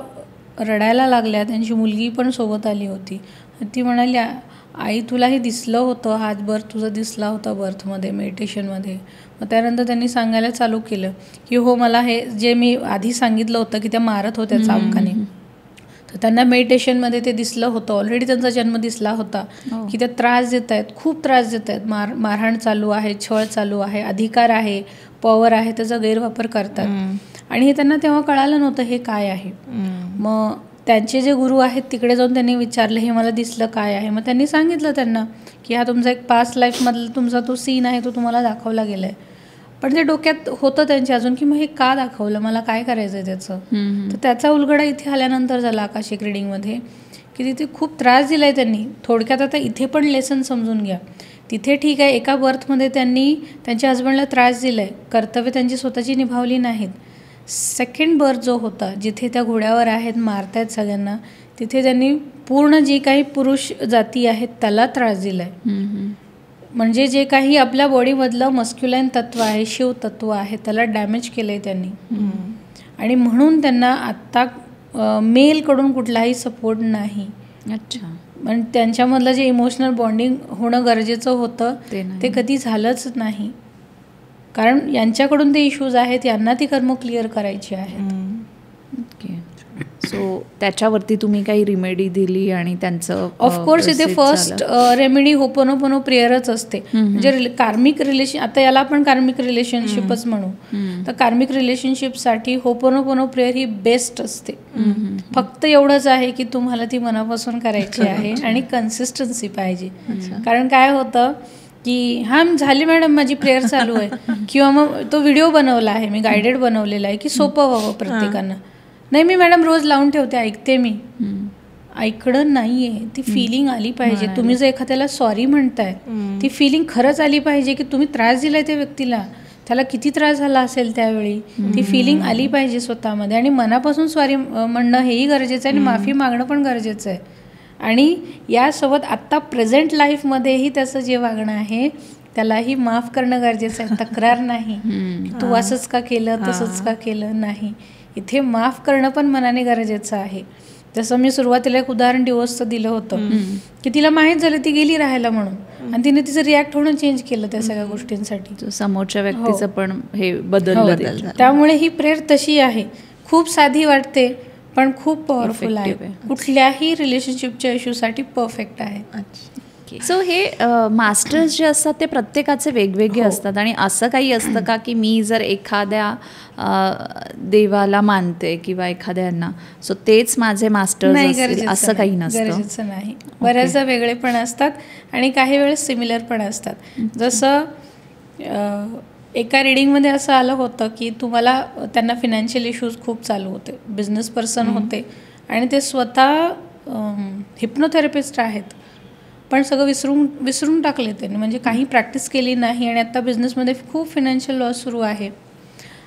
रडायला लागल्या. त्यांची मुलगी पण सोबत आली होती. ती म्हणाली, आई तुला हे दिसलं होतं, हाच बर्थ तुझा दिसला होता बर्थमध्ये, मेडिटेशनमध्ये. मग त्यानंतर त्यांनी सांगायला चालू केलं की हो मला हे जे मी आधी सांगितलं होतं की त्या मारत होत्या चाबकाने, तर त्यांना मेडिटेशनमध्ये ते दिसलं होतं. ऑलरेडी त्यांचा जन्म दिसला होता की त्या त्रास देत आहेत, खूप त्रास देत आहेत, मारहाण चालू आहे, छळ चालू आहे, अधिकार आहे, पॉवर आहे, त्याचा गैरवापर करतात. आणि हे त्यांना तेव्हा कळालं नव्हतं हे काय आहे. मग त्यांचे जे गुरु आहेत तिकडे जाऊन त्यांनी विचारलं हे मला दिसलं काय आहे. मग त्यांनी सांगितलं त्यांना की हा तुमचा एक पास्ट लाईफमधला तुमचा तो सीन आहे, तो तुम्हाला दाखवला गेला आहे. पण ते डोक्यात होतं त्यांच्या अजून की मग हे का दाखवलं, मला काय करायचं आहे त्याचं. तर त्याचा उलगडा इथे आल्यानंतर झाला आकाशिक रिडिंगमध्ये की तिथे खूप त्रास दिला आहे त्यांनी. थोडक्यात आता इथे पण लेसन समजून घ्या. तिथे ठीक आहे एका बर्थमध्ये त्यांनी त्यांच्या हजबंडला त्रास दिला आहे, कर्तव्य त्यांची स्वतःची निभावली नाहीत. सेकंड बर्थ जो होता जिथे त्या घोड्यावर आहेत, मारतायत सगळ्यांना, तिथे त्यांनी पूर्ण जी काही पुरुष जाती आहेत त्याला त्रास दिला आहे. म्हणजे जे काही आपल्या बॉडीमधलं मस्क्युलाईन तत्व आहे, शिव तत्व आहे, त्याला डॅमेज केलं आहे त्यांनी. आणि म्हणून त्यांना आत्ता मेलकडून कुठलाही सपोर्ट नाही.
अच्छा.
पण त्यांच्यामधलं जे इमोशनल बॉन्डिंग होणं गरजेचं होतं ते कधी झालंच नाही. कारण यांच्याकडून ते इश्यूज आहेत, यांना ती कर्म क्लिअर करायची आहेत.
ओके. सो त्याच्यावरती तुम्ही काही रिमेडी दिली आणि त्यांचं
ऑफकोर्स इथे फर्स्ट रेमेडी होपोनोपोनो प्रेयरच असते. म्हणजे कार्मिक रिलेशन, आता याला आपण कार्मिक रिलेशनशिपच म्हणू, तर कार्मिक रिलेशनशिपसाठी होपोनोपोनो प्रेयर ही बेस्ट असते. फक्त एवढंच आहे की तुम्हाला ती मनापासून करायची आहे आणि कन्सिस्टन्सी पाहिजे. कारण काय होतं की हा झाली मॅडम माझी प्रेयर चालू आहे, किंवा मग तो व्हिडिओ बनवला आहे मी, गायडेड बनवलेला आहे की सोपं व्हावं प्रत्येकानं. नाही मी मॅडम रोज लावून ठेवते, ऐकते मी, ऐकणं नाही आहे, ती फिलिंग आली पाहिजे. तुम्ही जर एखाद्याला सॉरी म्हणताय, ती फिलिंग खरंच आली पाहिजे की तुम्ही त्रास दिलाय त्या व्यक्तीला, त्याला किती त्रास झाला असेल त्यावेळी, ती फिलिंग आली पाहिजे स्वतःमध्ये. आणि मनापासून सॉरी म्हणणं हेही गरजेचं आहे आणि माफी मागणं पण गरजेचं आहे. आणि यासोबत आत्ता प्रेझेंट लाईफमध्येही त्याचं जे वागणं आहे त्यालाही माफ करणं गरजेचं आहे. तक्रार नाही, तू असंच का केलं, तसंच का केलं, नाही. इथे माफ करणं पण मनाने गरजेचं आहे. जसं मी सुरुवातीला एक उदाहरण डिवोर्सचं दिलं होतं की तिला माहीत झालं ती गेली राहायला म्हणून, आणि तिने तिचं रिॲक्ट होणं चेंज केलं त्या सगळ्या गोष्टींसाठी.
समोरच्या व्यक्तीचं पण हे बदललं.
त्यामुळे ही प्रेयर तशी आहे, खूप साधी वाटते पण खूप पॉवरफुल आहे. कुठल्याही रिलेशनशिपच्या इश्यूसाठी परफेक्ट आहे.
सो हे मास्टर्स जे असतात ते प्रत्येकाचे वेगवेगळे असतात. आणि असं काही असतं का की मी जर एखाद्या देवाला मानते किंवा एखाद्यांना, सो तेच माझे मास्टर्स असं काही नसतं?
गरजेचं नाही. बऱ्याचदा वेगळे पण असतात आणि काही वेळेस सिमिलर पण असतात. जसं एका रिडिंगमध्ये असं आलं होतं की तुम्हाला त्यांना फिनान्शियल इश्यूज खूप चालू होते, बिझनेस पर्सन होते आणि ते स्वतः हिप्नोथेरपिस्ट आहेत, पण सगळं विसरून टाकले त्यांनी, म्हणजे काही प्रॅक्टिस केली नाही आणि आता बिझनेसमध्ये खूप फिनान्शियल लॉस सुरू आहे.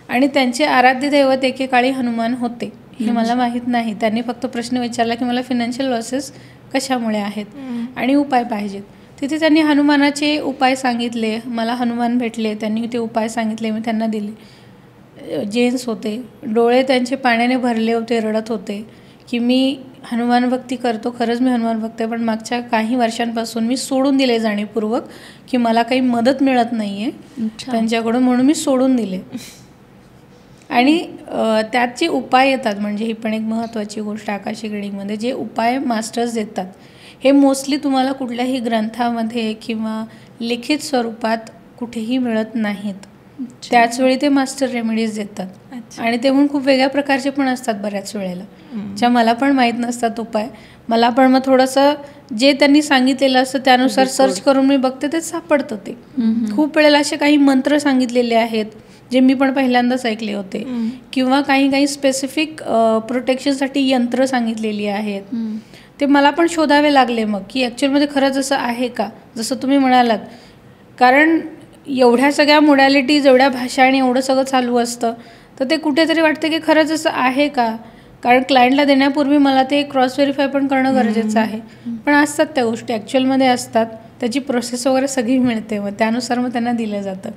आणि त्यांचे आराध्य दैवत एकेकाळी हनुमान होते, हे मला माहीत नाही. त्यांनी फक्त प्रश्न विचारला की मला फिनान्शियल लॉसेस कशामुळे आहेत आणि उपाय पाहिजेत. तिथे त्यांनी हनुमानाचे उपाय सांगितले, मला हनुमान भेटले, त्यांनी ते उपाय सांगितले, मी त्यांना दिले. जेन्ट्स होते, डोळे त्यांचे पाण्याने भरले होते, रडत होते की मी हनुमान भक्ती करतो, खरंच मी हनुमान भक्त आहे, पण मागच्या काही वर्षांपासून मी सोडून दिले जाणीवपूर्वक की मला काही मदत मिळत नाही आहे त्यांच्याकडून, म्हणून मी सोडून दिले. आणि त्याचे उपाय येतात, म्हणजे ही पण एक महत्त्वाची गोष्ट आकाशिक रीडिंगमध्ये, जे उपाय मास्टर्स देतात हे मोस्टली तुम्हाला कुठल्याही ग्रंथामध्ये किंवा लिखित स्वरूपात कुठेही मिळत नाहीत. त्याच वेळी ते मास्टर रेमेडीज देतात. आणि ते पण खूप वेगळ्या प्रकारचे पण असतात बऱ्याच वेळेला, ज्या मला पण माहीत नसतात उपाय. मला पण मग थोडंसं जे त्यांनी सांगितलेलं असतं त्यानुसार सर्च करून मी बघते, ते सापडतं. ते खूप वेळेला असे काही मंत्र सांगितलेले आहेत जे मी पण पहिल्यांदाच ऐकले होते, किंवा काही स्पेसिफिक प्रोटेक्शनसाठी यंत्र सांगितलेली आहेत. ते मला पण शोधावे लागले मग की ॲक्च्युअलमध्ये खरंच असं आहे का, जसं तुम्ही म्हणालात. कारण एवढ्या सगळ्या मोडॅलिटीज, एवढ्या भाषा आणि एवढं सगळं चालू असतं, तर ते कुठेतरी वाटतं की खरंच असं आहे का. कारण क्लायंटला देण्यापूर्वी मला ते क्रॉस व्हेरीफाय पण करणं गरजेचं आहे. पण असतात त्या गोष्टी, ॲक्च्युअलमध्ये असतात, त्याची प्रोसेस वगैरे सगळी मिळते, मग त्यानुसार मग त्यांना दिलं जातं.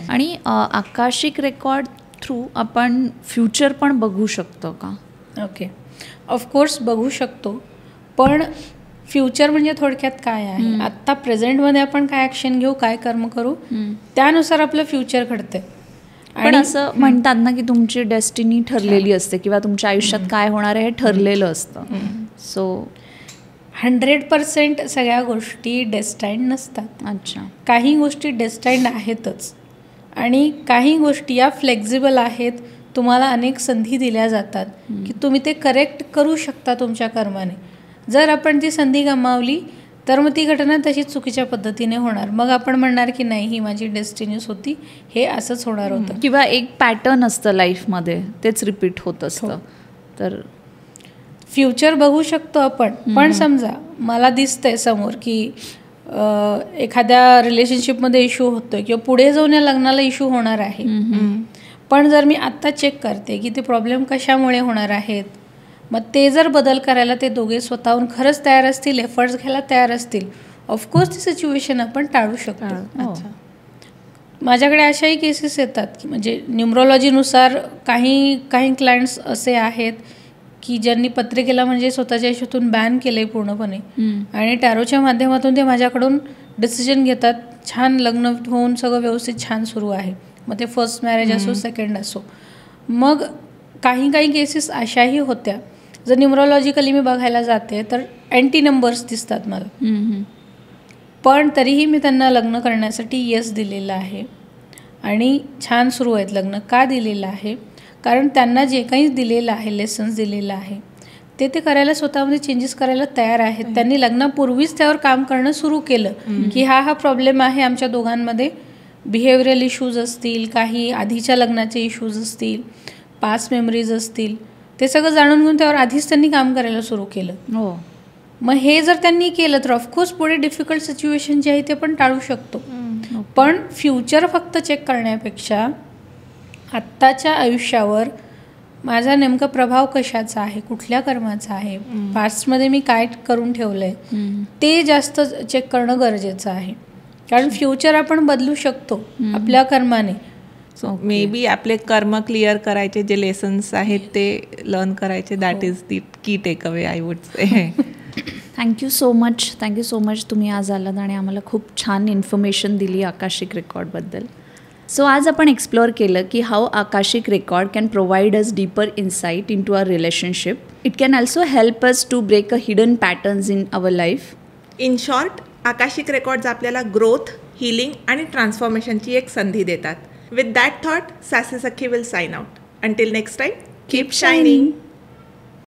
आणि आकाशिक रेकॉर्ड थ्रू आपण फ्युचर पण बघू शकतो का?
ओके, ऑफकोर्स बघू शकतो, पण फ्युचर म्हणजे थोडक्यात काय आहे, आत्ता प्रेझेंटमध्ये आपण काय ॲक्शन घेऊ, काय कर्म करू, त्यानुसार आपलं फ्युचर घडते.
पण असं म्हणतात ना की तुमची डेस्टिनी ठरलेली असते किंवा तुमच्या आयुष्यात काय होणार आहे हे ठरलेलं असतं. सो
100% सगळ्या गोष्टी डेस्टाईन्ड नसतात.
अच्छा,
काही गोष्टी डेस्टाईन्ड आहेतच आणि काही गोष्टी या फ्लेक्झिबल आहेत. तुम्हाला अनेक संधी दिल्या जातात की तुम्ही ते करेक्ट करू शकता तुमच्या कर्माने. जर आपण ती संधी गमावली तर मग ती घटना तशीच चुकीच्या पद्धतीने होणार. मग आपण म्हणणार की नाही, ही माझी डेस्टिनीच होती, हे असंच होणार होतं.
किंवा एक पॅटर्न असतं लाईफमध्ये, तेच रिपीट होत असतं. तर
फ्युचर बघू शकतो आपण, पण समजा मला दिसतंय समोर की एखाद्या रिलेशनशिपमध्ये इश्यू होतोय किंवा पुढे जाऊन या लग्नाला इश्यू होणार आहे, पण जर मी आत्ता चेक करते की ते प्रॉब्लेम कशामुळे होणार आहेत, मग ते जर बदल करायला ते दोघे स्वतःहून खरंच तयार असतील, एफर्ट्स घ्यायला तयार असतील, ऑफकोर्स ती सिच्युएशन आपण टाळू शकतो. माझ्याकडे अशाही केसेस येतात की म्हणजे न्यूमरोलॉजीनुसार काही क्लायंट्स असे आहेत की ज्यांनी पत्रिकेला म्हणजे स्वतःच्या आयुष्यातून बॅन केलं आहे पूर्णपणे, आणि टॅरोच्या माध्यमातून ते माझ्याकडून डिसिजन घेतात. छान लग्न होऊन सगळं व्यवस्थित छान सुरू आहे, मग ते फर्स्ट मॅरेज असो सेकंड असो. मग काही केसेस अशाही होत्या, जर न्यूमरोलॉजिकली मी बघायला जाते तर अँटी नंबर्स दिसतात मला, पण तरीही मी त्यांना लग्न करण्यासाठी येस दिलेलं आहे आणि छान सुरू आहेत लग्न. का दिलेलं आहे? कारण त्यांना जे काही दिलेलं आहे, लेसन्स दिलेलं आहे, ते करायला स्वतःमध्ये चेंजेस करायला तयार आहेत. त्यांनी लग्नापूर्वीच त्यावर काम करणं सुरू केलं की हा प्रॉब्लेम आहे आमच्या दोघांमध्ये. बिहेवियरल इश्यूज असतील, काही आधीच्या लग्नाचे इश्यूज असतील, पास्ट मेमरीज असतील, ते सगळं जाणून घेऊन त्यावर आधीच त्यांनी काम करायला सुरू केलं. मग हे जर त्यांनी केलं तर ऑफकोर्स पुढे डिफिकल्ट सिच्युएशन जे आहे ते पण टाळू शकतो. पण फ्युचर फक्त चेक करण्यापेक्षा आत्ताच्या आयुष्यावर माझा नेमका प्रभाव कशाचा आहे, कुठल्या कर्माचा आहे, पास्टमध्ये मी काय करून ठेवलं आहे ते जास्त चेक करणं गरजेचं आहे. कारण फ्युचर आपण बदलू शकतो आपल्या कर्माने.
मे बी आपले कर्म क्लिअर करायचे, जे लेसन्स आहेत ते लर्न करायचे. That is the key takeaway I would say.
Thank you so much तुम्ही आज आलात आणि आम्हाला खूप छान इन्फॉर्मेशन दिली आकाशिक रेकॉर्डबद्दल. सो आज आपण एक्सप्लोअर केलं की how Akashic record can provide us deeper insight into our relationship. It can also help us to break a hidden patterns in our life.
In short, Akashic records आपल्याला ग्रोथ, हिलिंग आणि ट्रान्सफॉर्मेशनची एक संधी देतात. With that thought, Sassy Sakhi will sign out. Until next time, keep shining.